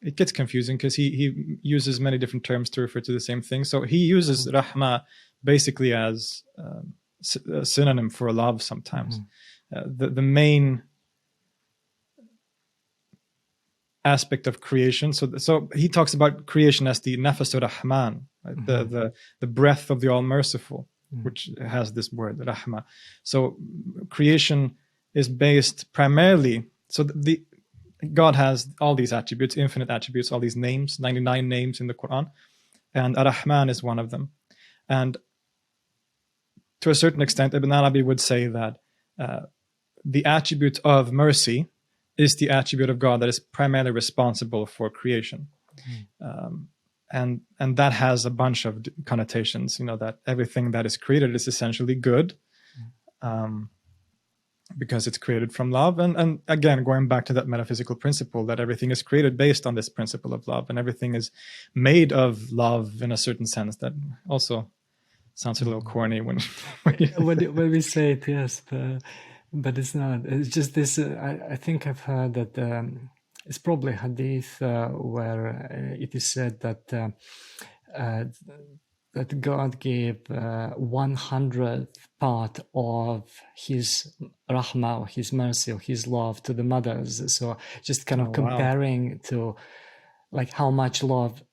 it gets confusing because he uses many different terms to refer to the same thing. So he uses rahma basically as a synonym for love sometimes. The main aspect of creation. So he talks about creation as the nafas rahman, right? The breath of the All-Merciful, which has this word rahma. So creation is based primarily. So God has all these attributes, infinite attributes, all these names, 99 names in the Quran, and Ar-Rahman is one of them. And to a certain extent, Ibn Arabi would say that the attribute of mercy is the attribute of God that is primarily responsible for creation. And that has a bunch of connotations, that everything that is created is essentially good. Because it's created from love. And again, going back to that metaphysical principle that everything is created based on this principle of love, and everything is made of love in a certain sense. That also sounds a little corny when we say it, yes, but it's not. It's just this, I think I've heard that it's probably hadith where it is said that that God gave 100th part of his rahmah, or his mercy, or his love to the mothers. So just kind of comparing to like how much love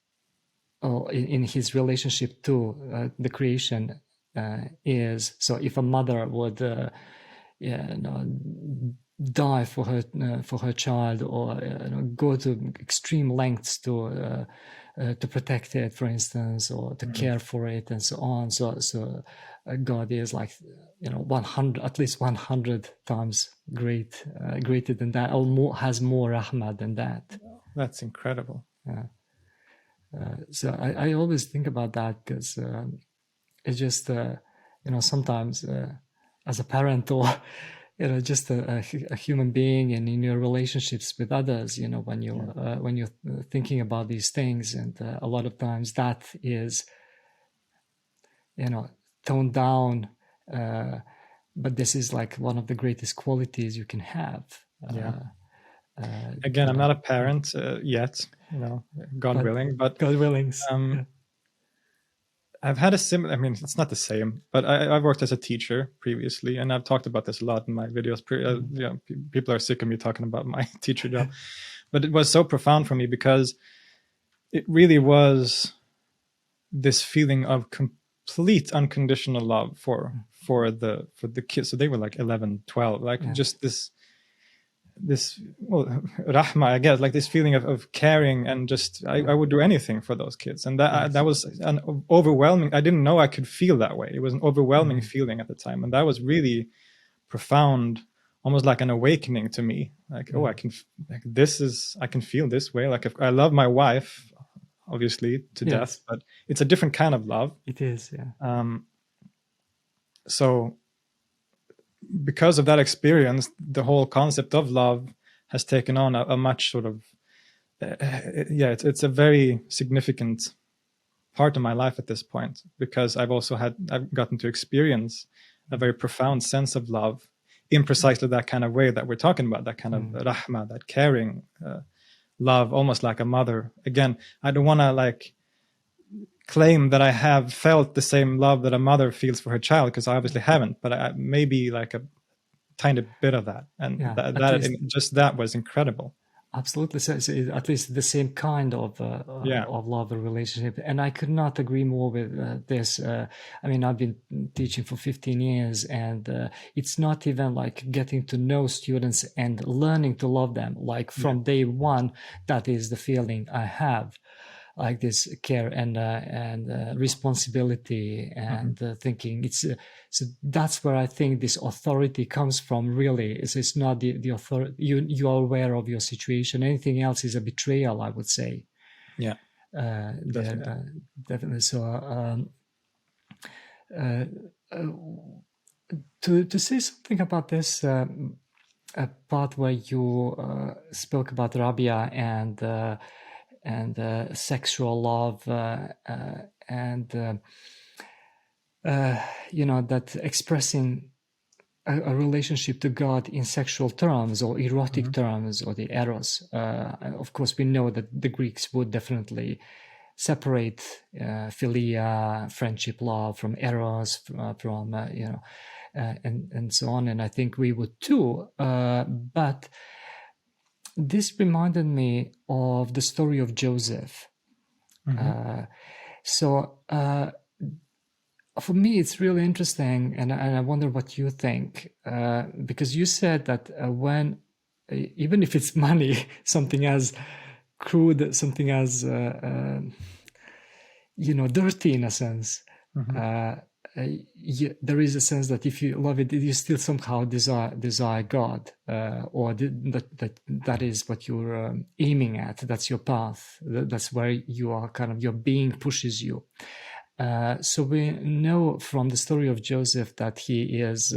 in his relationship to the creation is. So if a mother would die for her child, or go to extreme lengths to protect it, for instance, or to care for it, and so on. So God is like 100, at least 100 times greater than that, or more, has more rahmah than that. That's incredible. Yeah. So I always think about that because it's just sometimes as a parent, or just a human being, and in your relationships with others, when you're thinking about these things, and a lot of times that is toned down, but this is like one of the greatest qualities you can have. Again, I'm not a parent yet, God willing, but God willing. I've had a similar, it's not the same, but I've worked as a teacher previously, and I've talked about this a lot in my videos. People are sick of me talking about my teacher job, but it was so profound for me because it really was this feeling of complete unconditional love for the kids. So they were like 11, 12, just this rahma, I guess, like this feeling of caring, and just I would do anything for those kids, and that was an overwhelming. I didn't know I could feel that way. It was an overwhelming feeling at the time, and that was really profound, almost like an awakening to me. I can feel this way. Like, if I love my wife, obviously to death, but it's a different kind of love. It is, yeah. So because of that experience, the whole concept of love has taken on a much sort of it's a very significant part of my life at this point, because I've gotten to experience a very profound sense of love in precisely that kind of way that we're talking about, that kind of rahma, that caring love, almost like a mother. Again, I don't want to like claim that I have felt the same love that a mother feels for her child, because I obviously haven't, but maybe like a tiny bit of that, and that was incredible. Absolutely. So at least the same kind of love or relationship. And I could not agree more with this. I mean, I've been teaching for 15 years, and it's not even like getting to know students and learning to love them. Like from day one, that is the feeling I have. Like this care and responsibility and thinking. So that's where I think this authority comes from. Really, it's not the authority. You are aware of your situation. Anything else is a betrayal, I would say. Yeah, definitely. So to say something about this part where you spoke about Rabia and sexual love that expressing a relationship to God in sexual terms or erotic terms, or the eros. Of course, we know that the Greeks would definitely separate philia, friendship, love, from eros, and so on. And I think we would too. But this reminded me of the story of Joseph. For me, it's really interesting, and I wonder what you think, because you said that when, even if it's money, something as crude, something as dirty in a sense, there is a sense that if you love it, you still somehow desire God, or that is what you're aiming at. That's your path. That's where you are. Kind of your being pushes you. So we know from the story of Joseph that he is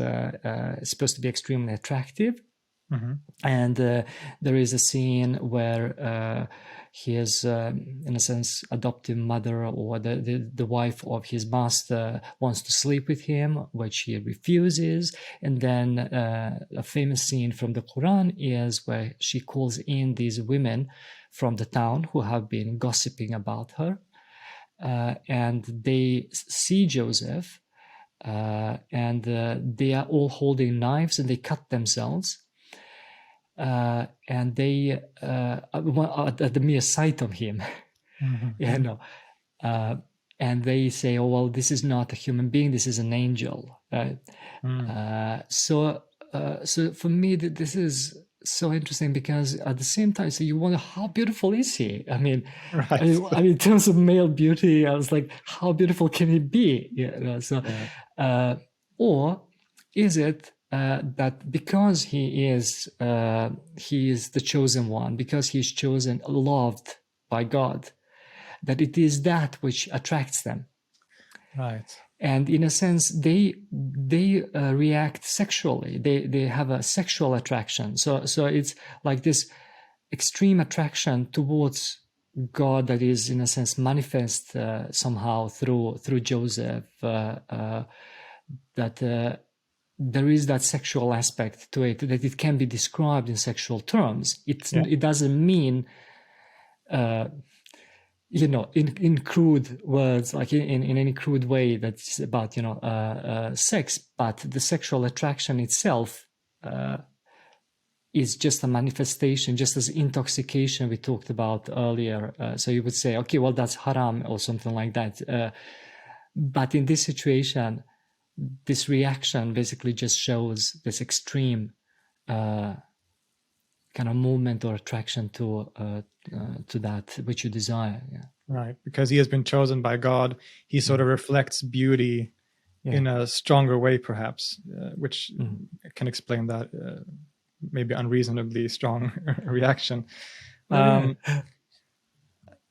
supposed to be extremely attractive. And there is a scene where his, in a sense, adoptive mother, or the wife of his master, wants to sleep with him, which he refuses. And then a famous scene from the Quran is where she calls in these women from the town who have been gossiping about her. And they see Joseph, and they are all holding knives, and they cut themselves. And they at the mere sight of him, and they say, "Oh well, this is not a human being; this is an angel." So for me, this is so interesting, because at the same time, so you wonder, how beautiful is he? I mean, in terms of male beauty, I was like, how beautiful can he be? Or is it that because he is the chosen one, because he is chosen, loved by God, that it is that which attracts them, right? And in a sense, they react sexually. They have a sexual attraction. So it's like this extreme attraction towards God that is, in a sense, manifest somehow through Joseph. That there is that sexual aspect to it, that it can be described in sexual terms. It doesn't mean, in crude words, like in any crude way that's about, sex, but the sexual attraction itself is just a manifestation, just as intoxication we talked about earlier. So you would say, okay, well, that's haram or something like that. But in this situation, this reaction basically just shows this extreme kind of movement or attraction to that which you desire. Right, because he has been chosen by God, he sort of reflects beauty in a stronger way, perhaps, which can explain that maybe unreasonably strong reaction.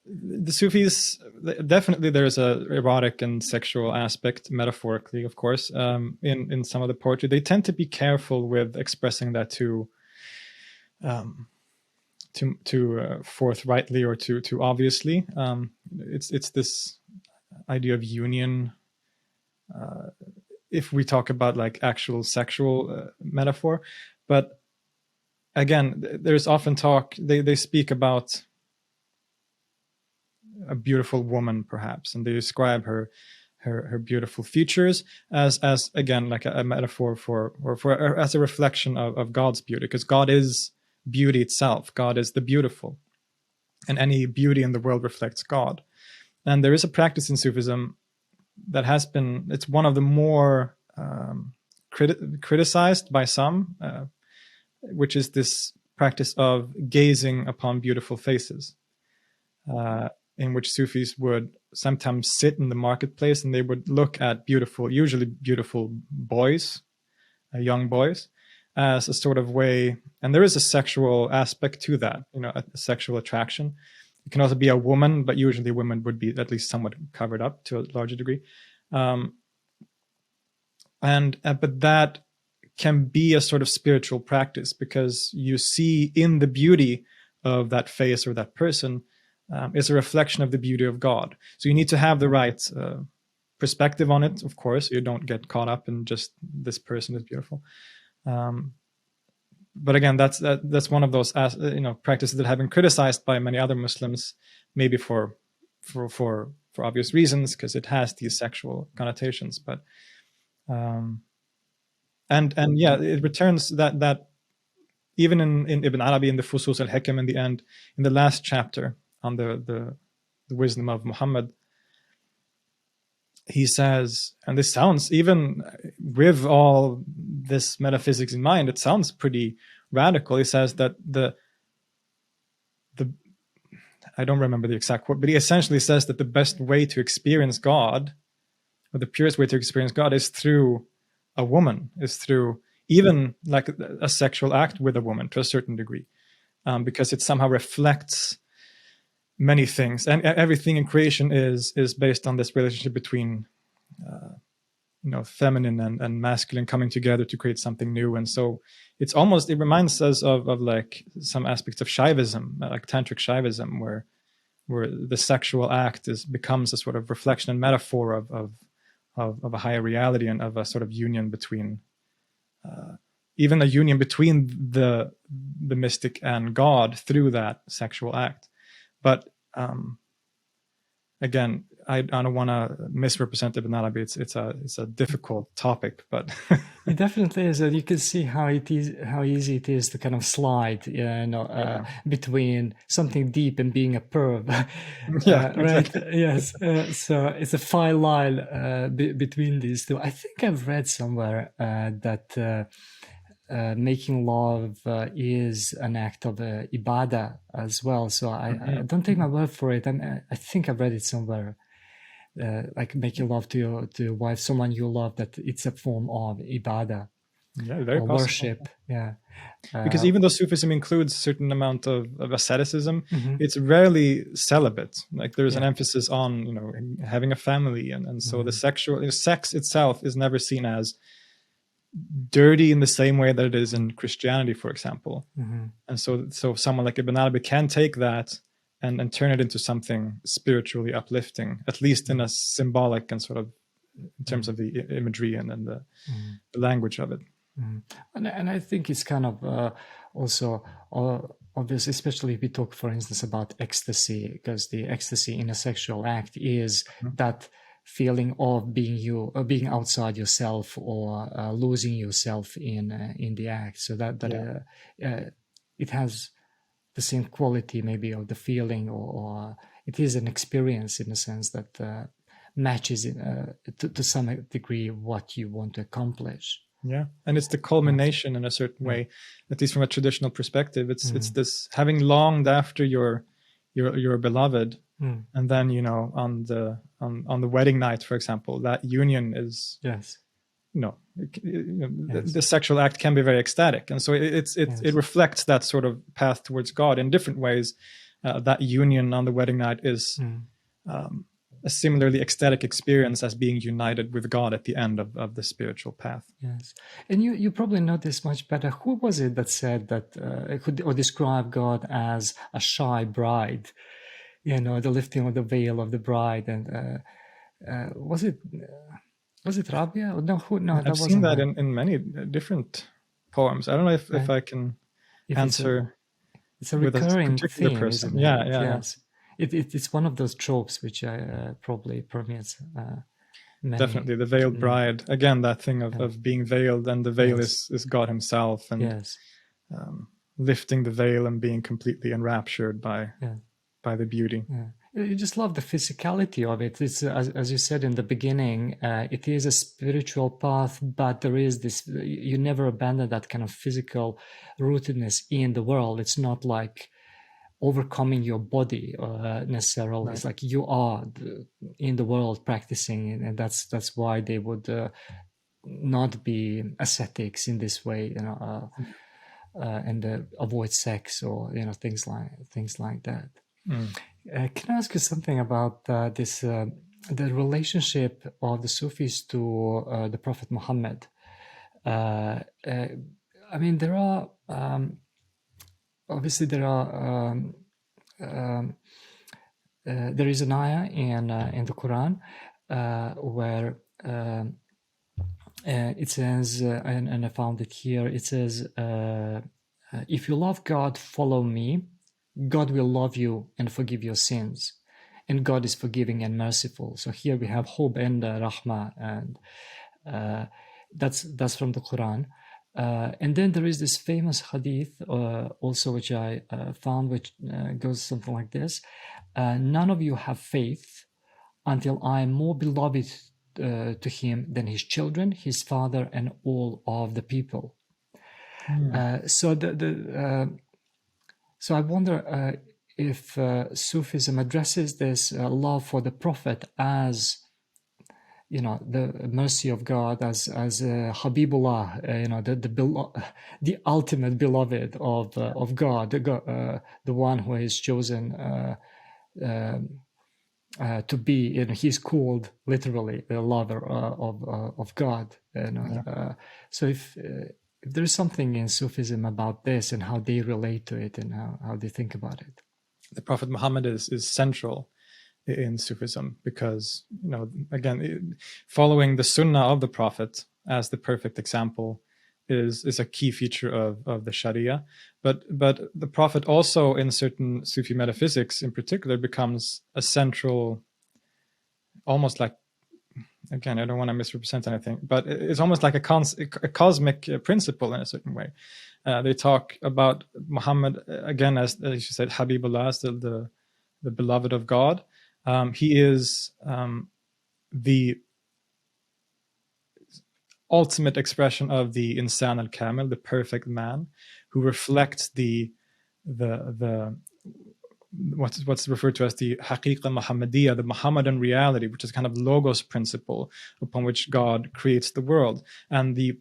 The Sufis, definitely there's a erotic and sexual aspect, metaphorically, of course, in some of the poetry. They tend to be careful with expressing that to forthrightly or too obviously. It's this idea of union. If we talk about like actual sexual metaphor, but again, there's often talk. They speak about a beautiful woman, perhaps, and they describe her beautiful features as again like a metaphor for or as a reflection of God's beauty, because God is beauty itself. God is the beautiful, and any beauty in the world reflects God. And there is a practice in Sufism that has been, it's one of the more criticized by some, which is this practice of gazing upon beautiful faces, in which Sufis would sometimes sit in the marketplace and they would look at usually beautiful boys, young boys, as a sort of way, and there is a sexual aspect to that, a sexual attraction. It can also be a woman, but usually women would be at least somewhat covered up to a larger degree. But that can be a sort of spiritual practice, because you see in the beauty of that face or that person is a reflection of the beauty of God. So you need to have the right perspective on it, of course. You don't get caught up in just this person is beautiful. But again, that's one of those practices that have been criticized by many other Muslims, maybe for obvious reasons, because it has these sexual connotations. But and yeah, it returns that even in Ibn Araby, in the Fusus al-Hikam, in the end, in the last chapter on the wisdom of Muhammad, he says, and this sounds, even with all this metaphysics in mind, it sounds pretty radical. He says that I don't remember the exact quote, but he essentially says that the best way to experience God, or the purest way to experience God, is through a woman, is through even like a sexual act with a woman to a certain degree, because it somehow reflects many things, and everything in creation is based on this relationship between feminine and masculine coming together to create something new. And so it reminds us of like some aspects of Shaivism, like tantric Shaivism, where the sexual act becomes a sort of reflection and metaphor of a higher reality, and of a sort of union between even a union between the mystic and God through that sexual act. But again, I don't want to misrepresent Ibn Araby. It's a difficult topic, but it definitely is. You can see how easy it is to kind of slide, between something deep and being a perv. Yeah, right. exactly. Yes. So it's a fine line between these two. I think I've read somewhere that making love is an act of ibadah as well. So I don't take my word for it. I think I've read it somewhere. Like making love to your wife, someone you love, that it's a form of ibadah, very or possible. worship. Yeah. Because even though Sufism includes a certain amount of asceticism, mm-hmm. it's rarely celibate. Like there's an emphasis on having a family, and so the sex itself is never seen as dirty in the same way that it is in Christianity, for example. Mm-hmm. And so someone like Ibn Arabi can take that and turn it into something spiritually uplifting, at least in a symbolic and sort of in terms of the imagery and the language of it. And I think it's kind of also obvious, especially if we talk, for instance, about ecstasy, because the ecstasy in a sexual act is that feeling of being outside yourself, or losing yourself in the act. So that it has the same quality maybe of the feeling, or it is an experience in a sense that matches to some degree what you want to accomplish. Yeah, and it's the culmination in a certain way, at least from a traditional perspective. It's this having longed after your beloved, and then on the wedding night, for example, that union is the sexual act can be very ecstatic, and so it reflects that sort of path towards God in different ways. That union on the wedding night is a similarly ecstatic experience as being united with God at the end of the spiritual path. Yes, and you probably know this much better. Who was it that said that or described God as a shy bride? You know, the lifting of the veil of the bride, and was it Rabia? No, who? No, that I've seen wasn't that her. in many different poems. I don't know if Right? I can If answer it's a with a recurring particular theme, person. isn't it? Yeah, yeah, Yes, it's one of those tropes which probably permeates many. definitely. The veiled bride. Again, that thing Yeah. of being veiled, and the veil Yes. is God himself, and Yes. lifting the veil and being completely enraptured by the beauty. Yeah. You just love the physicality of it. It's as you said in the beginning, it is a spiritual path, but there is this, you never abandon that kind of physical rootedness in the world. It's not like overcoming your body necessarily. Right. It's like you are in the world practicing, and that's why they would not be ascetics in this way, you know, and avoid sex or, you know, things like that. Can I ask you something about this the relationship of the Sufis to the Prophet Muhammad? I mean, there are obviously there is an ayah in the Quran where it says, and I found it here. It says, "If you love God, follow me. God will love you and forgive your sins, and God is forgiving and merciful." So here we have Hub and Rahma, and that's from the Quran. And then there is this famous hadith also, which I found, which goes something like this: "None of you have faith until I am more beloved to him than his children, his father, and all of the people." So so I wonder if Sufism addresses this love for the Prophet as, you know, the mercy of God, as Habibullah, you know, the ultimate beloved of God, the one who is chosen to be, you know, he's called literally the lover of God. You know? So if there is something in Sufism about this and how they relate to it and how they think about it. The Prophet Muhammad is central in Sufism because, you know, again, following the Sunnah of the Prophet as the perfect example is a key feature of the Sharia. But the Prophet also, in certain Sufi metaphysics in particular, becomes a central, almost like, again, I don't want to misrepresent anything, but it's almost like a cosmic principle in a certain way. They talk about Muhammad, again, as you said, Habibullah, as the beloved of God. He is the ultimate expression of the insan al-kamil, the perfect man, who reflects the what's referred to as the haqiqa Muhammadiyya, the Muhammadan reality, which is kind of logos principle upon which God creates the world. And the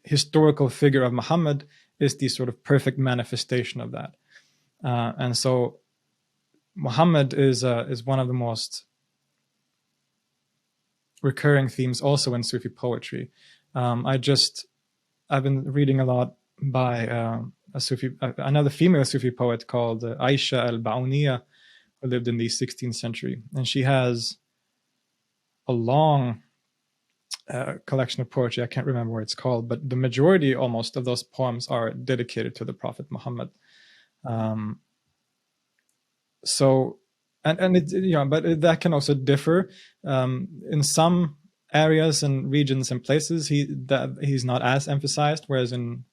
historical figure of Muhammad is the sort of perfect manifestation of that. And so Muhammad is one of the most recurring themes also in Sufi poetry. I've been reading a lot by another female Sufi poet called Aisha al-Ba'uniya, who lived in the 16th century, and she has a long collection of poetry. I can't remember what it's called, but the majority almost of those poems are dedicated to the Prophet Muhammad. So, and it, you know, but that can also differ. In some areas and regions and places, he's not as emphasized, whereas in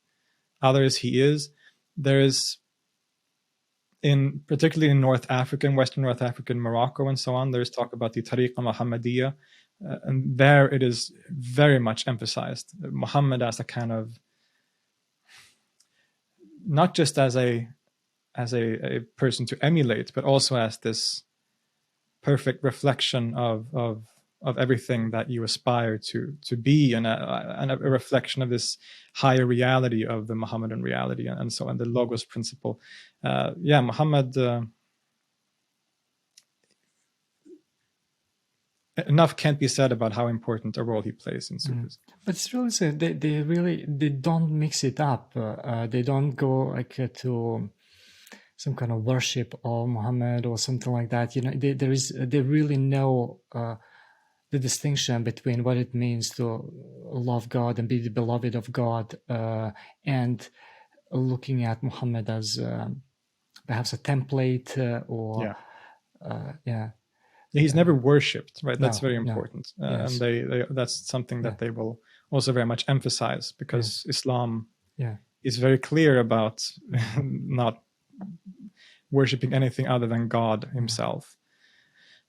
others he is. There is, particularly in North African, Western North African, Morocco, and so on, there's talk about the Tariqa Muhammadiyya, and there it is very much emphasized. Muhammad as a kind of, not just as a person to emulate, but also as this perfect reflection of everything that you aspire to be, and a reflection of this higher reality of the Muhammadan reality, and so on, the logos principle. Muhammad enough can't be said about how important a role he plays in Sufism. But it's really so they don't mix it up. They don't go like to some kind of worship of Muhammad or something like that. You know, they really know the distinction between what it means to love God and be the beloved of God, and looking at Muhammad as perhaps a template or yeah. He's never worshipped, right? That's No, very no. important, Yes. and they that's something that they will also very much emphasize, because Islam is very clear about not worshipping anything other than God Himself.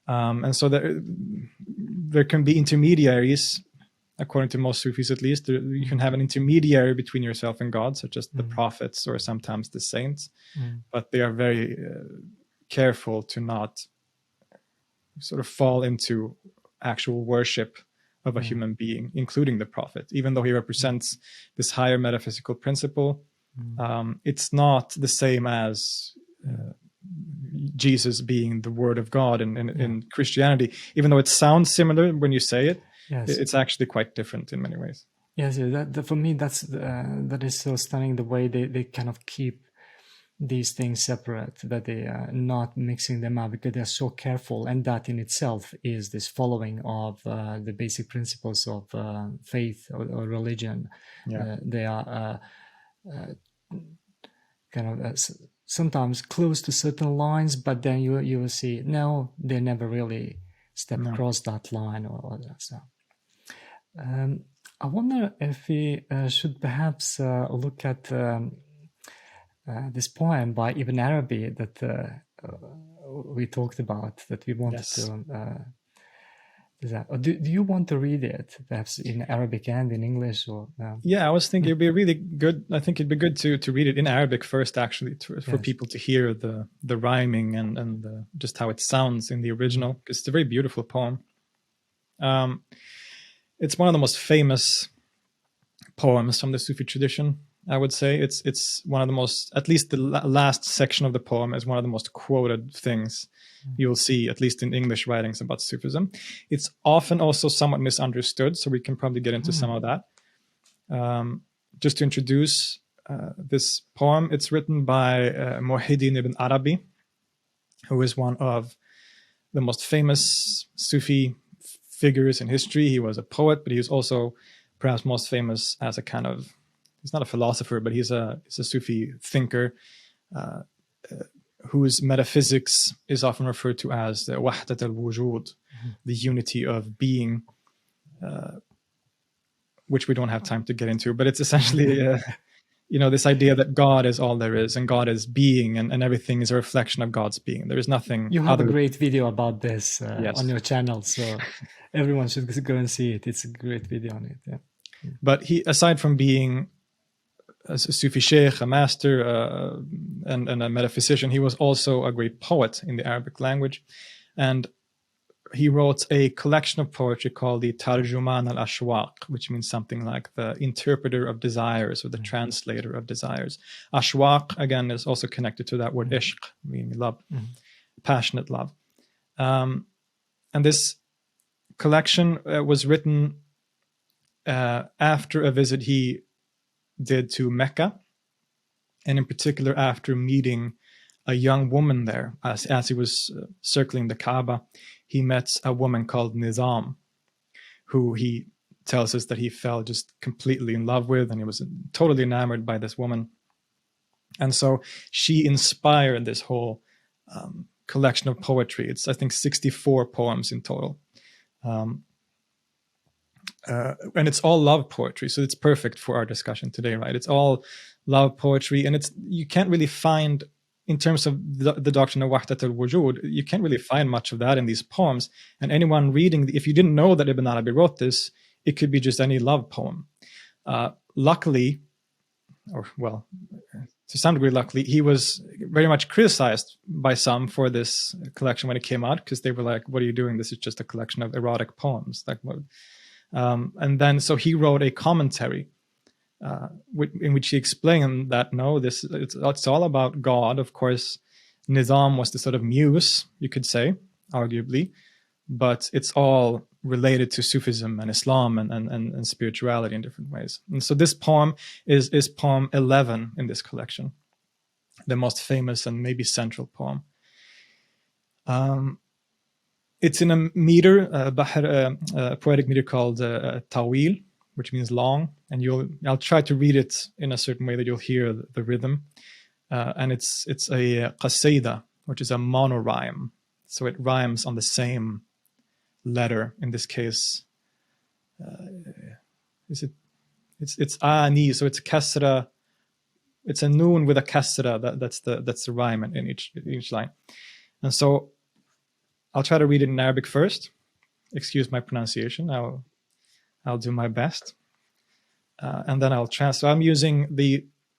And so there can be intermediaries, according to most Sufis at least. You can have an intermediary between yourself and God, such as the prophets or sometimes the saints, but they are very careful to not sort of fall into actual worship of a human being, including the prophet. Even though he represents this higher metaphysical principle, it's not the same as Jesus being the word of God in Christianity. Even though it sounds similar when you say it, it's actually quite different in many ways. Yes, for me, that is so stunning, the way they kind of keep these things separate, that they are not mixing them up, because they're so careful, and that in itself is this following of the basic principles of faith or religion. They are kind of sometimes close to certain lines, but then you will see, no, they never really step across that line or that. So I wonder if we should perhaps look at this poem by Ibn Araby that we talked about, that we wanted to. Do you want to read it, perhaps in Arabic and in English? Or Yeah, I was thinking it'd be really good. I think it'd be good to read it in Arabic first, actually, for people to hear the rhyming and just how it sounds in the original, because it's a very beautiful poem. It's one of the most famous poems from the Sufi tradition, I would say. It's one of the most, at least the last section of the poem is one of the most quoted things you'll see, at least in English writings about Sufism. It's often also somewhat misunderstood, so we can probably get into some of that. Just to introduce this poem, it's written by Muhyiddin ibn Arabi, who is one of the most famous Sufi figures in history. He was a poet, but he was also perhaps most famous as a kind of, he's not a philosopher, but he's a Sufi thinker whose metaphysics is often referred to as the wahdat al-wujud, the unity of being, which we don't have time to get into, but it's essentially this idea that God is all there is, and God is being, and everything is a reflection of God's being. There is nothing. You have a great video about this on your channel, so everyone should go and see it. It's a great video on it. Yeah. But he, aside from being a Sufi sheikh, a master, and a metaphysician, he was also a great poet in the Arabic language. And he wrote a collection of poetry called the Tarjuman al-Ashwaq, which means something like the interpreter of desires or the translator of desires. Ashwaq, again, is also connected to that word ishq, meaning love, passionate love. And this collection was written after a visit he did to Mecca, and in particular after meeting a young woman there. As he was circling the Kaaba, he met a woman called Nizam, who he tells us that he fell just completely in love with, and he was totally enamored by this woman. And so she inspired this whole collection of poetry. It's, I think, 64 poems in total. And it's all love poetry, so it's perfect for our discussion today, right? It's all love poetry, and you can't really find, in terms of the doctrine of wahdat al-wujud, you can't really find much of that in these poems. And anyone reading, if you didn't know that Ibn Arabi wrote this, it could be just any love poem. Luckily, or well, to some degree luckily, he was very much criticized by some for this collection when it came out, because they were like, what are you doing? This is just a collection of erotic poems. Like, and then so he wrote a commentary in which he explained that no, it's all about God. Of course, Nizam was the sort of muse, you could say, arguably, but it's all related to Sufism and Islam and spirituality in different ways. And so this poem is poem 11 in this collection, the most famous and maybe central poem. It's in a meter, a poetic meter called tawil, which means long. And I'll try to read it in a certain way that you'll hear the rhythm. And it's a qasida, which is a monorhyme. So it rhymes on the same letter. In this case, it's ani, so it's kasra. It's a noon with a kasra. That's the rhyme in each line. And so I'll try to read it in Arabic first. Excuse my pronunciation. I'll do my best, and then I'll translate. So I'm using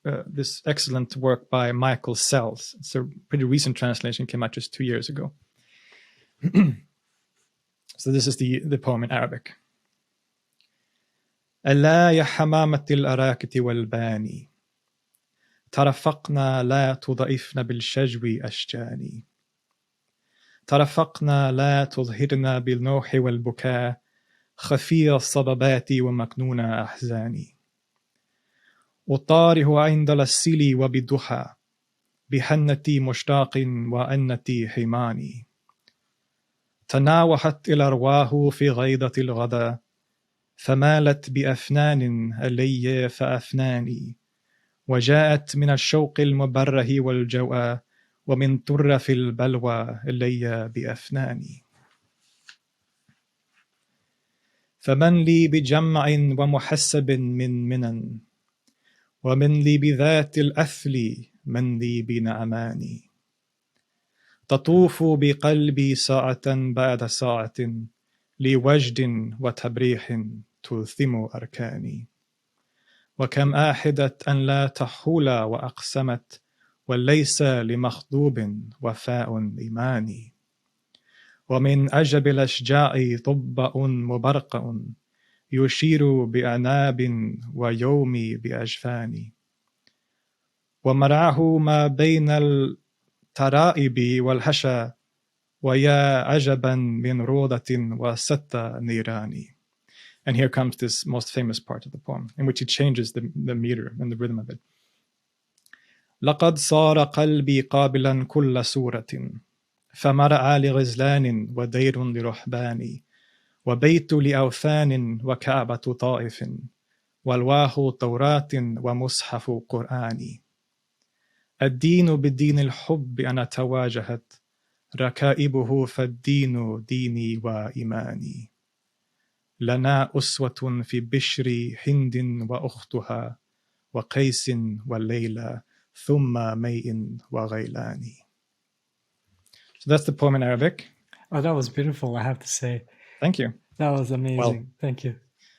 this excellent work by Michael Sells. It's a pretty recent translation, came out just 2 years ago. So this is the poem in Arabic. ألا يا حمامة الأراكة والباني ترفقنا لا تضعفن بالشجو أشجاني ترفقنا لا تظهرنا بالنوح والبكاء خفي الصبابات ومكنون أحزاني أطاره عند السلي وبالضحى بحنتي مشتاق وأنتي حماني تناوحت الأرواح في غيضة الغدا فمالت بأفنان إلي فأفناني وجاءت من الشوق المبره والجوى ومن طرف البلوى إلي بأفناني فمن لي بجمع ومحسب من منن ومن لي بذات الأثل من لي بنعماني تطوف بقلبي ساعة بعد ساعة لوجد وتبريح تلثم أركاني وكم آحدت أن لا تحول وأقسمت وليس لمخضوب وفاء إيماني ومن أجب الأشجاع طبأ مبرقع يشير بأعناب ويومي بأجفاني ومرعه ما بين الترائب والحشا ويا عجبا من روضة وستة نيراني. And here comes this most famous part of the poem, in which he changes the meter and the rhythm of it. لقد صار قلبي قابلا كل سورة فمرعى لغزلان ودير لرحبان وبيت لأوثان وكعبة طائف والواه توراة ومصحف قرآن الدين بالدين الحب أنا تواجهت ركائبه فالدين ديني وإيماني لنا أسوة في بشر هند وأختها وقيس والليلى ثم ميء وغيلان. So that's the poem in Arabic. Oh, that was beautiful, I have to say. Thank you. That was amazing. Well, thank you.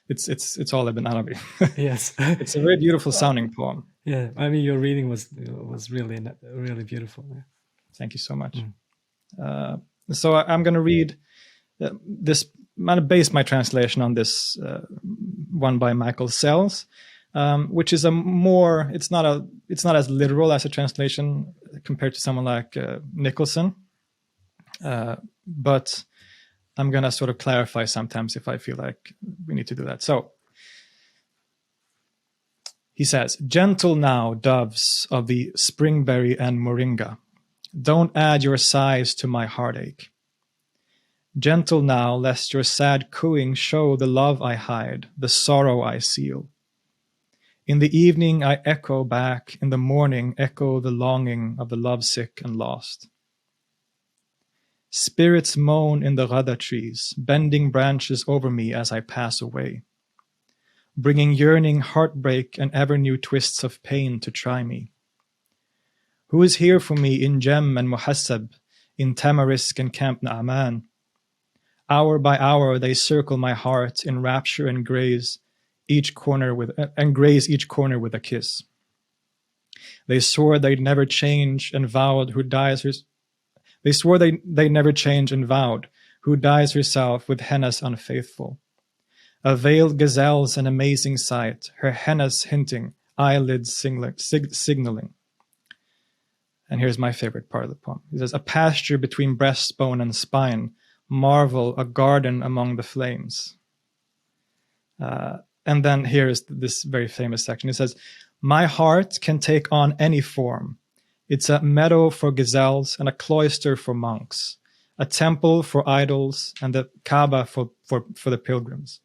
It's all Ibn Arabi. Yes. It's a very beautiful sounding poem. Yeah, I mean, your reading was really, really beautiful. Thank you so much. So I'm going to read this. I'm going to base my translation on this one by Michael Sells, which is it's not as literal as a translation compared to someone like Nicholson, but I'm going to sort of clarify sometimes if I feel like we need to do that. So he says, gentle now, doves of the springberry and moringa, don't add your sighs to my heartache. Gentle now, lest your sad cooing show the love I hide, the sorrow I seal. In the evening I echo back, in the morning echo the longing of the lovesick and lost. Spirits moan in the ghada trees, bending branches over me as I pass away, bringing yearning heartbreak and ever new twists of pain to try me. Who is here for me in Jem and Muhassab, in Tamarisk and Camp Na'aman? Hour by hour they circle my heart in rapture and graze each corner with a kiss. They swore they'd never change and vowed who dies They swore they'd never change and vowed who dies herself with hennas unfaithful. A veiled gazelle's an amazing sight, her hennas hinting, eyelids signaling. And here's my favorite part of the poem. He says, a pasture between breastbone and spine, marvel, a garden among the flames. And then here is this very famous section. It says, my heart can take on any form. It's a meadow for gazelles and a cloister for monks, a temple for idols and the Kaaba for the pilgrims.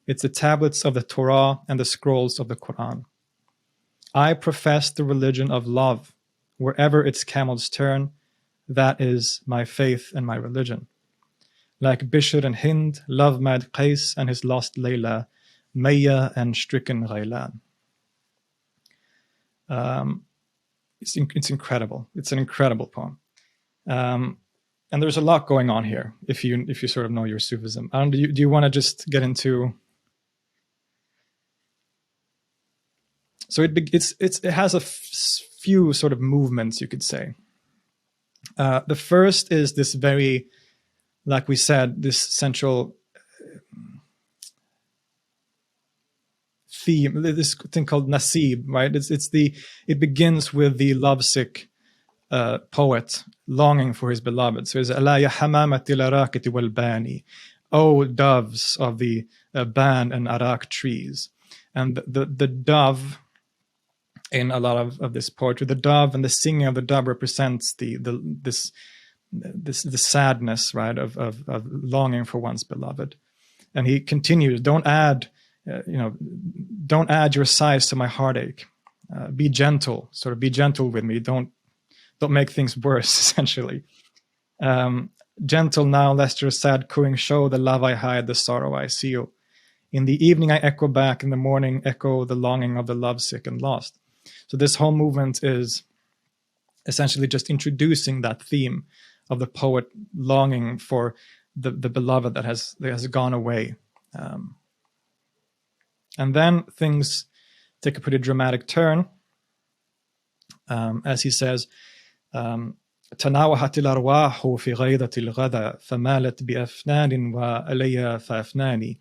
It's the tablets of the Torah and the scrolls of the Quran. I profess the religion of love. Wherever its camels turn, that is my faith and my religion. Like Bishr and Hind, love-mad Qais and his lost Layla, Maya and stricken Ghaylan. It's incredible. It's an incredible poem. And there's a lot going on here if you sort of know your Sufism. Do you want to just get into? So it has a few sort of movements, you could say. The first is this very, like we said, this central theme, this thing called nasib, right? It begins with the lovesick poet longing for his beloved. So it's ala ya hamamati larakati wal bani, oh doves of the ban and arak trees. And the dove, in a lot of this poetry, the dove and the singing of the dove represents the sadness, right, of longing for one's beloved. And he continues, don't add your sighs to my heartache. Be gentle, sort of be gentle with me. Don't make things worse, essentially. Gentle now, lest your sad cooing show the love I hide, the sorrow I seal. In the evening I echo back, in the morning echo the longing of the lovesick and lost. So this whole movement is essentially just introducing that theme of the poet longing for the beloved that has gone away. And then things take a pretty dramatic turn, as he says, تناوحت الأرواح في غيضة الغدا فمالت بأفنان وعلي فأفناني.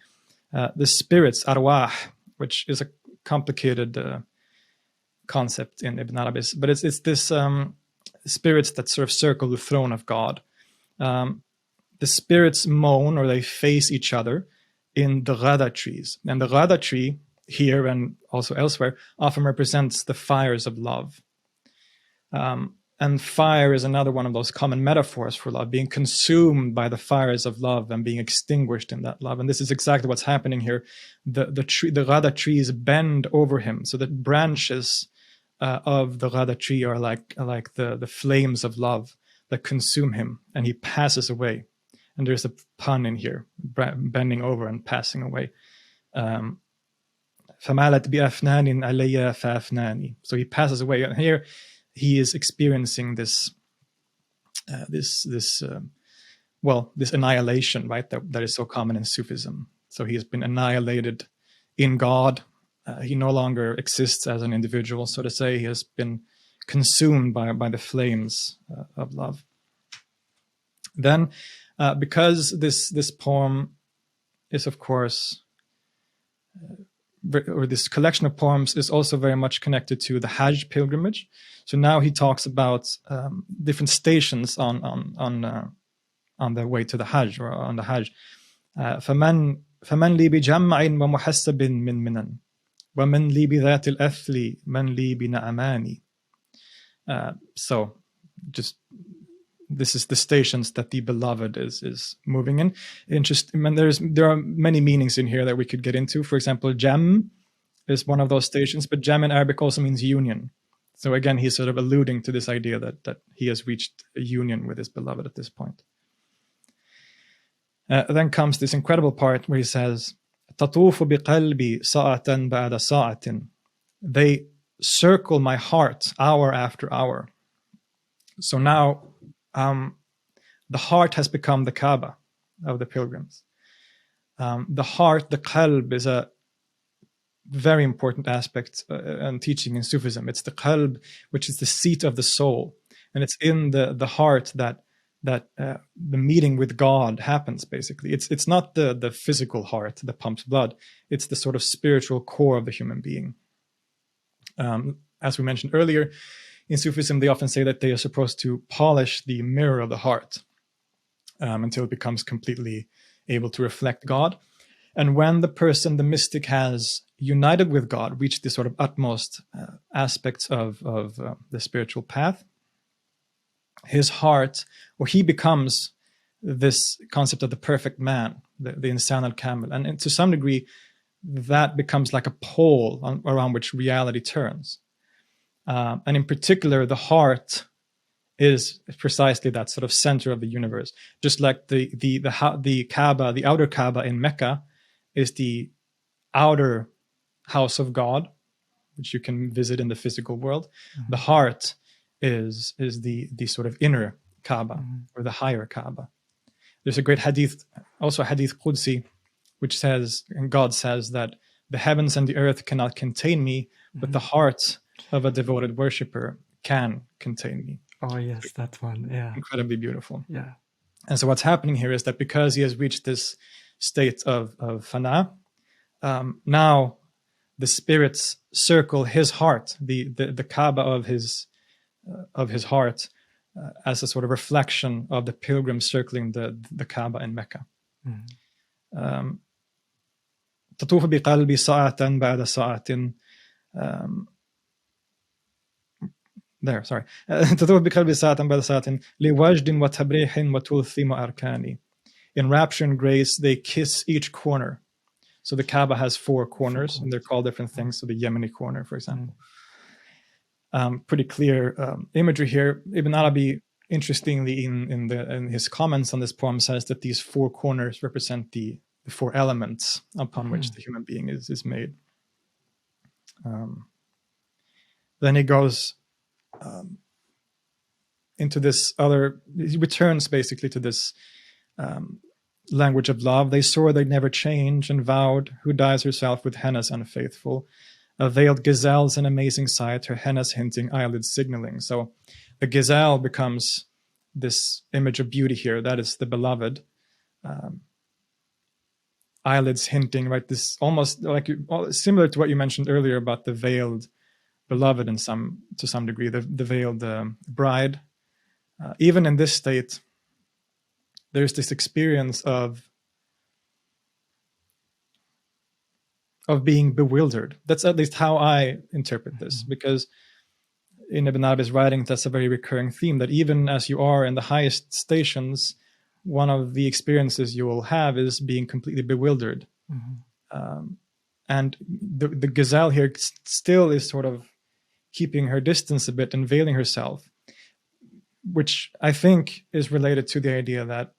The spirits, arwah, which is a complicated concept in Ibn Araby, but it's this spirits that sort of circle the throne of God. The spirits moan, or they face each other in the ghada trees. And the ghada tree, here and also elsewhere, often represents the fires of love. And fire is another one of those common metaphors for love, being consumed by the fires of love and being extinguished in that love. And this is exactly what's happening here. The ghada trees bend over him, so the branches of the ghada tree are like the flames of love that consume him, and he passes away. And there's a pun in here, bending over and passing away. فَمَالَتْ بِأَفْنَانٍ عَلَيَّ فَأَفْنَانِ. So he passes away, and here he is experiencing this annihilation, right? That is so common in Sufism. So he has been annihilated in God. He no longer exists as an individual, so to say. He has been consumed by the flames of love. Then, because this poem is, of course, or this collection of poems is also very much connected to the Hajj pilgrimage. So now he talks about different stations on the way to the Hajj, or on the Hajj. فمن لي بجمع ومحسب من منن ومن لي بذات الأثل من لي بنعماني. So just this is the stations that the beloved is moving in. Interesting. And there are many meanings in here that we could get into. For example, jam is one of those stations, but jam in Arabic also means union. So again, he's sort of alluding to this idea that he has reached a union with his beloved at this point. Then comes this incredible part where he says, تطوف بقلبي ساعة بعد ساعة. They circle my heart hour after hour. So now the heart has become the Kaaba of the pilgrims. The heart, the qalb, is a very important aspect and teaching in Sufism. It's the qalb, which is the seat of the soul, and it's in the heart that the meeting with God happens. Basically, it's not the physical heart that pumps blood. It's the sort of spiritual core of the human being. As we mentioned earlier, in Sufism, they often say that they are supposed to polish the mirror of the heart. until it becomes completely able to reflect God. And when the person, the mystic, has united with God, reached the sort of utmost aspects of the spiritual path, his heart, or he becomes this concept of the perfect man, the insan al-kamil. And to some degree, that becomes like a pole around which reality turns. And in particular, the heart is precisely that sort of center of the universe. Just like the Kaaba, the outer Kaaba in Mecca, is the outer house of God, which you can visit in the physical world. Mm-hmm. The heart is the sort of inner Kaaba, mm-hmm. or the higher Kaaba. There's a great hadith, also hadith Qudsi, which says, and God says that the heavens and the earth cannot contain me, mm-hmm. but the heart of a devoted worshipper can contain me. Oh yes, that one. Yeah. Incredibly beautiful. Yeah. And so what's happening here is that because he has reached this state of fana, now the spirits circle his heart, the Kaaba of his heart, as a sort of reflection of the pilgrims circling the Kaaba in Mecca. تطوف بقلبي ساعة بعد ساعة تطوف بقلبي ساعة بعد ساعة لوجد وتبريح وتلثم أركاني. In rapture and grace, they kiss each corner. So the Kaaba has 4 corners, and they're called different things. So the Yemeni corner, for example. Pretty clear imagery here. Ibn Araby, interestingly, in his comments on this poem, says that these 4 corners represent the 4 elements upon which the human being is made. Then he goes into this other, he returns basically to this language of love. They swore they'd never change and vowed, who dyes herself with henna's unfaithful. A veiled gazelle's an amazing sight, her henna's hinting, eyelids signaling. So the gazelle becomes this image of beauty here. That is the beloved. Eyelids hinting, right? This almost like similar to what you mentioned earlier about the veiled beloved to some degree, the veiled bride. Even in this state, there's this experience of being bewildered. That's at least how I interpret this, because in Ibn Arabi's writing, that's a very recurring theme, that even as you are in the highest stations, one of the experiences you will have is being completely bewildered. And the gazelle here still is sort of keeping her distance a bit and veiling herself, which I think is related to the idea that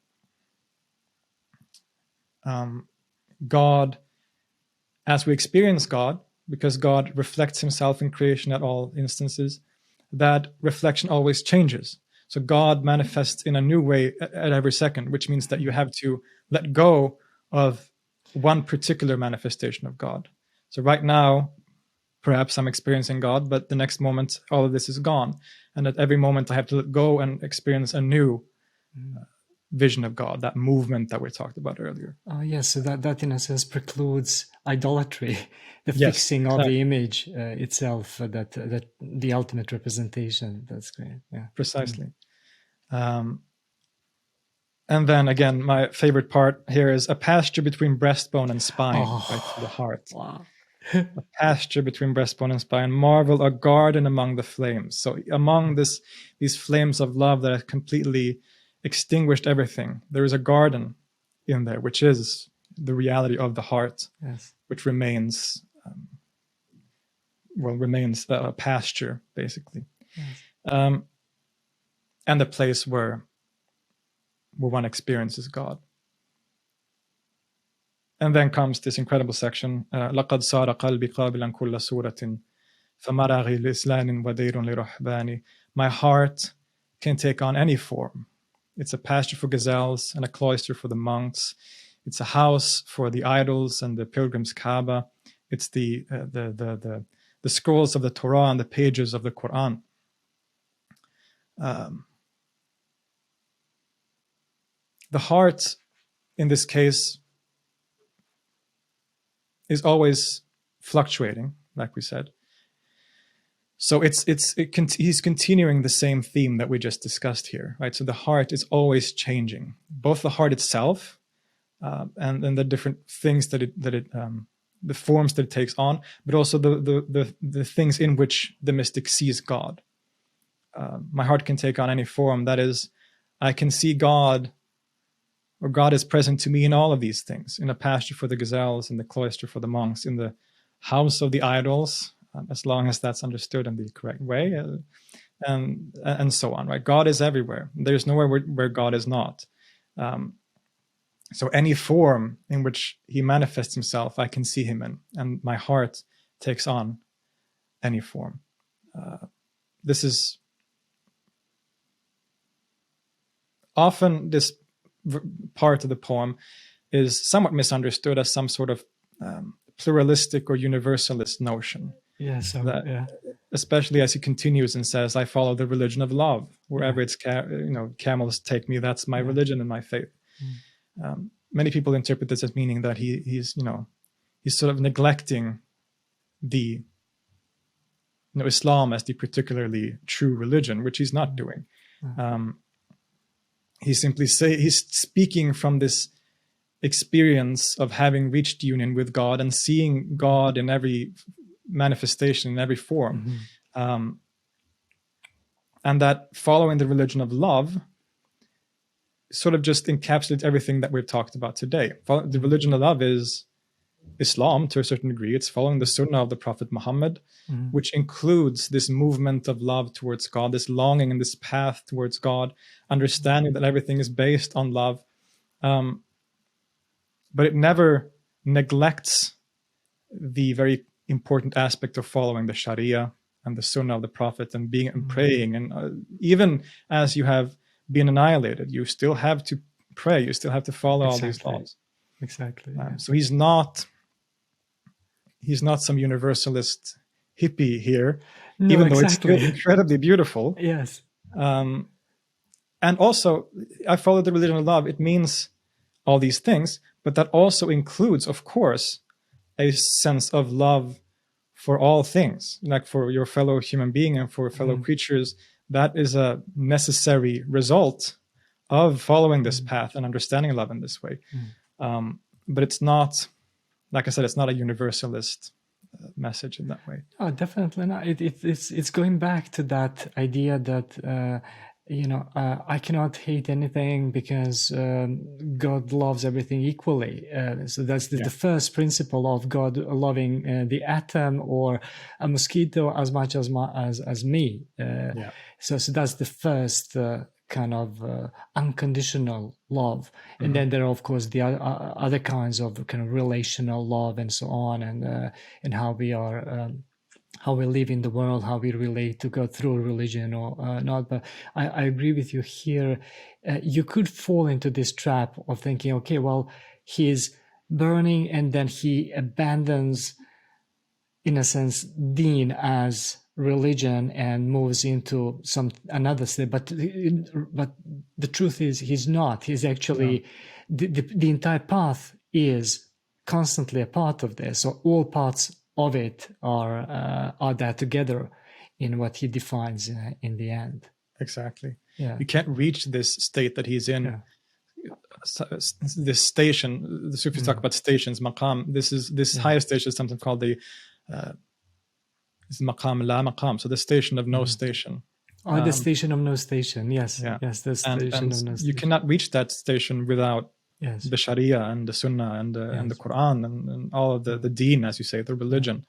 God, as we experience God, because God reflects himself in creation at all instances, that reflection always changes. So God manifests in a new way at every second, which means that you have to let go of one particular manifestation of God. So right now, perhaps I'm experiencing God, but the next moment, all of this is gone. And at every moment, I have to let go and experience a new vision of God, that movement that we talked about earlier. Oh, yes. So that in a sense precludes idolatry, the fixing of the image itself, that the ultimate representation. That's great. Yeah, precisely. And then again, my favorite part here is a pasture between breastbone and spine, right to the heart. Wow. A pasture between breastbone and spine. Marvel, a garden among the flames. So among these flames of love that have completely extinguished everything, there is a garden in there, which is the reality of the heart, which remains a pasture, basically. And the place where one experiences God. And then comes this incredible section, لقد صار قلبي قابلا كل صورة فمرغي لإسلام ودير لرهبان. My heart can take on any form. It's a pasture for gazelles and a cloister for the monks. It's a house for the idols and the pilgrims' Kaaba. It's the scrolls of the Torah and the pages of the Quran. The heart, in this case, is always fluctuating, like we said. So he's continuing the same theme that we just discussed here, right? So the heart is always changing, both the heart itself and the different things that it the forms that it takes on, but also the things in which the mystic sees God. My heart can take on any form. That is, I can see God, or God is present to me in all of these things, in a pasture for the gazelles, in the cloister for the monks, in the house of the idols, as long as that's understood in the correct way, and so on, right? God is everywhere. There's nowhere where God is not. So any form in which he manifests himself, I can see him in, and my heart takes on any form. This is often, this part of the poem is somewhat misunderstood as some sort of pluralistic or universalist notion. Yes, especially as he continues and says, "I follow the religion of love. Wherever it's camels take me, that's my religion and my faith." Many people interpret this as meaning that he's sort of neglecting the Islam as the particularly true religion, which he's not doing. He's speaking from this experience of having reached union with God and seeing God in every manifestation, in every form. And that following the religion of love sort of just encapsulates everything that we've talked about today. The religion of love is Islam to a certain degree. It's following the sunnah of the Prophet Muhammad, which includes this movement of love towards God, this longing and this path towards God, understanding that everything is based on love. But it never neglects the very important aspect of following the Sharia and the Sunnah of the Prophet and being and praying. And even as you have been annihilated, you still have to pray. You still have to follow all these laws. Exactly. So he's not some universalist hippie here, even though it's still incredibly beautiful. Yes. And also, I follow the religion of love. It means all these things, but that also includes, of course, a sense of love for all things, like for your fellow human being and for fellow creatures. That is a necessary result of following this path and understanding love in this way. But it's not, like I said, it's not a universalist message in that way. Oh, definitely not. It's going back to that idea that I cannot hate anything because God loves everything equally. So that's the first principle of God loving the atom or a mosquito as much as me. So that's the first kind of unconditional love. And then there are, of course, the other kinds of kind of relational love and so on, and how we are. How we live in the world, how we relate to God through religion or not. But I agree with you here. You could fall into this trap of thinking, okay, well, he's burning and then he abandons, in a sense, deen as religion and moves into another state. But the truth is he's not. He's actually, the entire path is constantly a part of this. So all parts of it are there together in what he defines in the end. Exactly. Yeah. You can't reach this state that he's in. This station. The Sufis talk about stations, maqam. This highest station is something called the maqam la maqam. So the station of no station. The station of no station. Yes. Yeah. Yes. The station of no station. You cannot reach that station without the Sharia and the Sunnah and the Quran and all of the deen, as you say, the religion.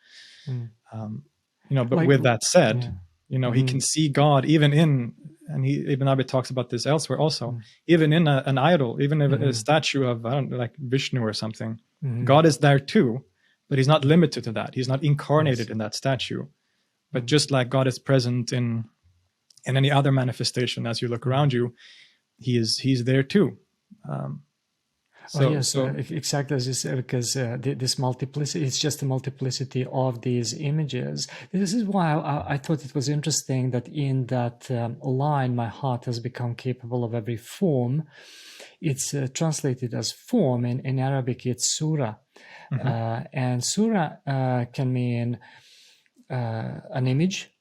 But like, with that said, he can see God even in, and Ibn Arabi talks about this elsewhere also, even in an idol, even if a statue of, like Vishnu or something, God is there too, but he's not limited to that. He's not incarnated in that statue. But just like God is present in any other manifestation, as you look around you, he's there too. Exactly as you said, because this multiplicity, it's just a multiplicity of these images. This is why I thought it was interesting that in that line, my heart has become capable of every form. It's translated as form. In Arabic, it's surah. And surah can mean an image,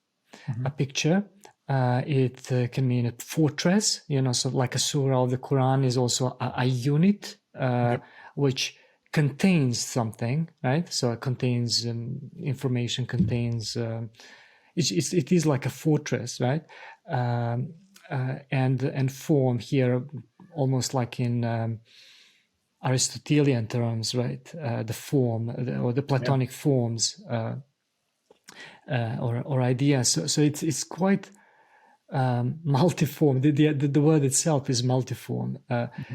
a picture. It can mean a fortress, so like a surah of the Quran is also a unit, which contains something, right? So it contains information, contains, it is like a fortress, right? And form here, almost like in Aristotelian terms, right? The form or the Platonic forms or ideas. So it's quite multiform. The word itself is multiform.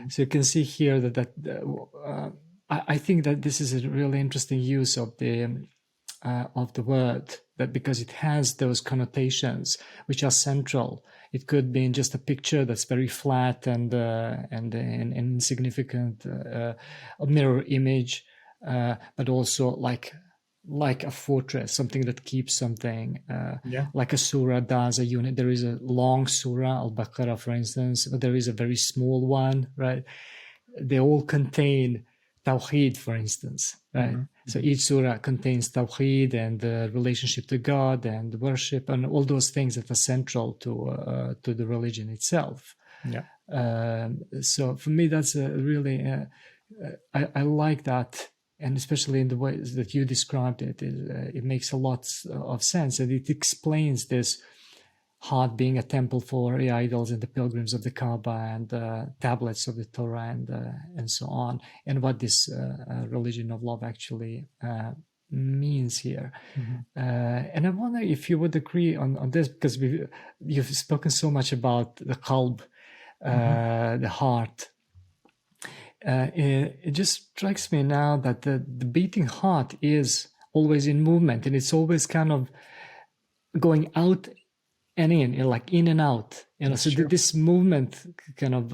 So you can see here that I think that this is a really interesting use of the word, that because it has those connotations which are central. It could be in just a picture that's very flat and insignificant, a mirror image, but also like a fortress, something that keeps something, like a surah does, a unit. There is a long surah, Al-Baqarah, for instance, but there is a very small one, right? They all contain Tawheed, for instance, right? So each surah contains Tawheed and the relationship to God and worship and all those things that are central to the religion itself. So for me, that's a really, I like that. And especially in the ways that you described it, it makes a lot of sense. And it explains this heart being a temple for the idols and the pilgrims of the Kaaba and tablets of the Torah and so on, and what this religion of love actually means here. And I wonder if you would agree on this, because you've spoken so much about the qalb, the heart. It just strikes me now that the beating heart is always in movement, and it's always kind of going out and in, like in and out. So this movement kind of,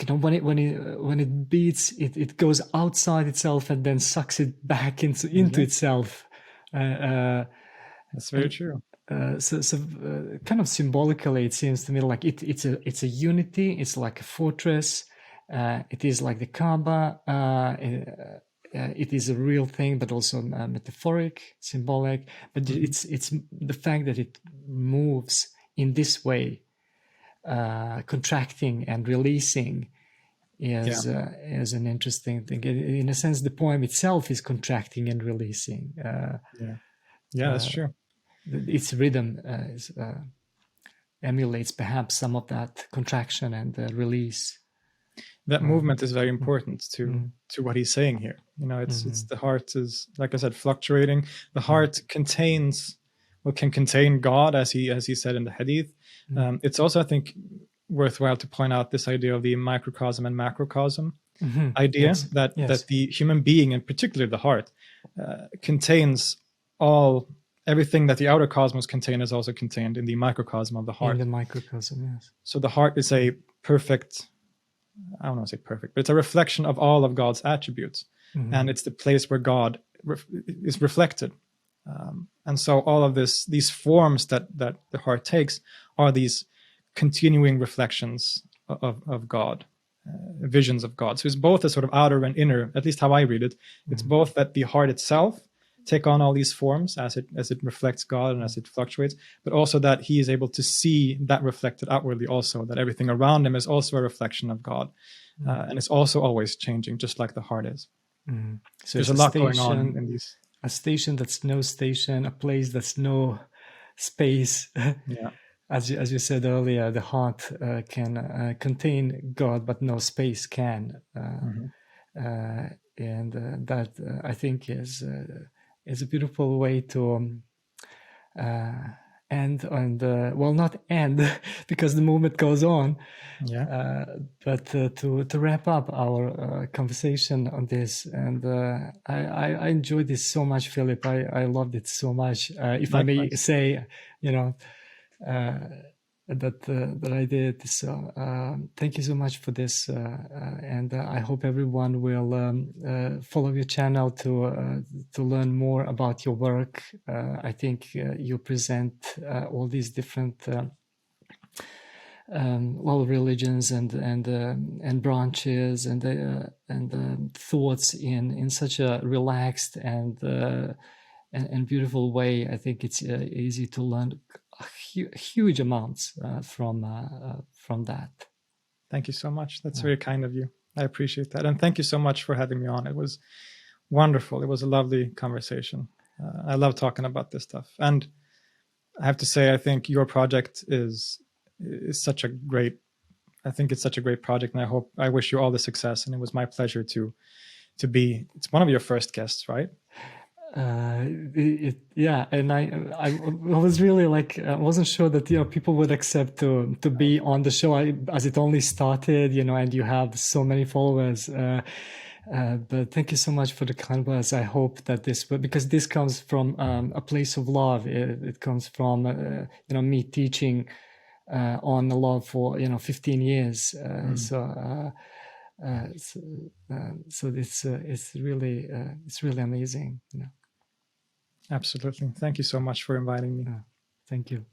when it beats, it goes outside itself and then sucks it back into itself. That's very true. So kind of symbolically, it seems to me like it's a unity. It's like a fortress. It is like the Kaaba. It is a real thing, but also metaphoric, symbolic. But it's the fact that it moves in this way, contracting and releasing, is an interesting thing. In a sense, the poem itself is contracting and releasing. That's true. Its rhythm emulates perhaps some of that contraction and release. That movement is very important to what he's saying here. It's the heart is, like I said, fluctuating. The heart can contain God, as he said in the Hadith. It's also, I think, worthwhile to point out this idea of the microcosm and macrocosm idea, that the human being, in particular the heart, contains everything that the outer cosmos contain is also contained in the microcosm of the heart. In the microcosm, yes. So the heart is a perfect, I don't want to say perfect, but it's a reflection of all of God's attributes. And it's the place where God is reflected. And so all of these forms that the heart takes are these continuing reflections of God, visions of God. So it's both a sort of outer and inner, at least how I read it. It's both that the heart itself take on all these forms as it reflects God and as it fluctuates, but also that he is able to see that reflected outwardly also, that everything around him is also a reflection of God. And it's also always changing, just like the heart is. So there's a lot going on in these. A station that's no station, a place that's no space. As you said earlier, the heart can contain God, but no space can. And that I think is a beautiful way to end, and not end because the movement goes on, but to wrap up our conversation on this. And I enjoyed this so much, Filip. I loved it so much. If I may say, that I did. So thank you so much for this, and I hope everyone will follow your channel to learn more about your work. I think you present all these different religions and branches and thoughts in such a relaxed and and beautiful way. I think it's easy to learn huge amounts from that. Thank you so much. That's very kind of you. I appreciate that. And thank you so much for having me on. It was wonderful. It was a lovely conversation. I love talking about this stuff. And I have to say, I think your project is such a great, I think it's such a great project, and I wish you all the success. And it was my pleasure to be, it's one of your first guests, right? Yeah, and I was really like, I wasn't sure that people would accept to be on the show as it only started, and you have so many followers. But thank you so much for the kind words. I hope that because this comes from a place of love. It comes from me teaching on the love for 15 years. So it's really amazing. Absolutely. Thank you so much for inviting me. Thank you.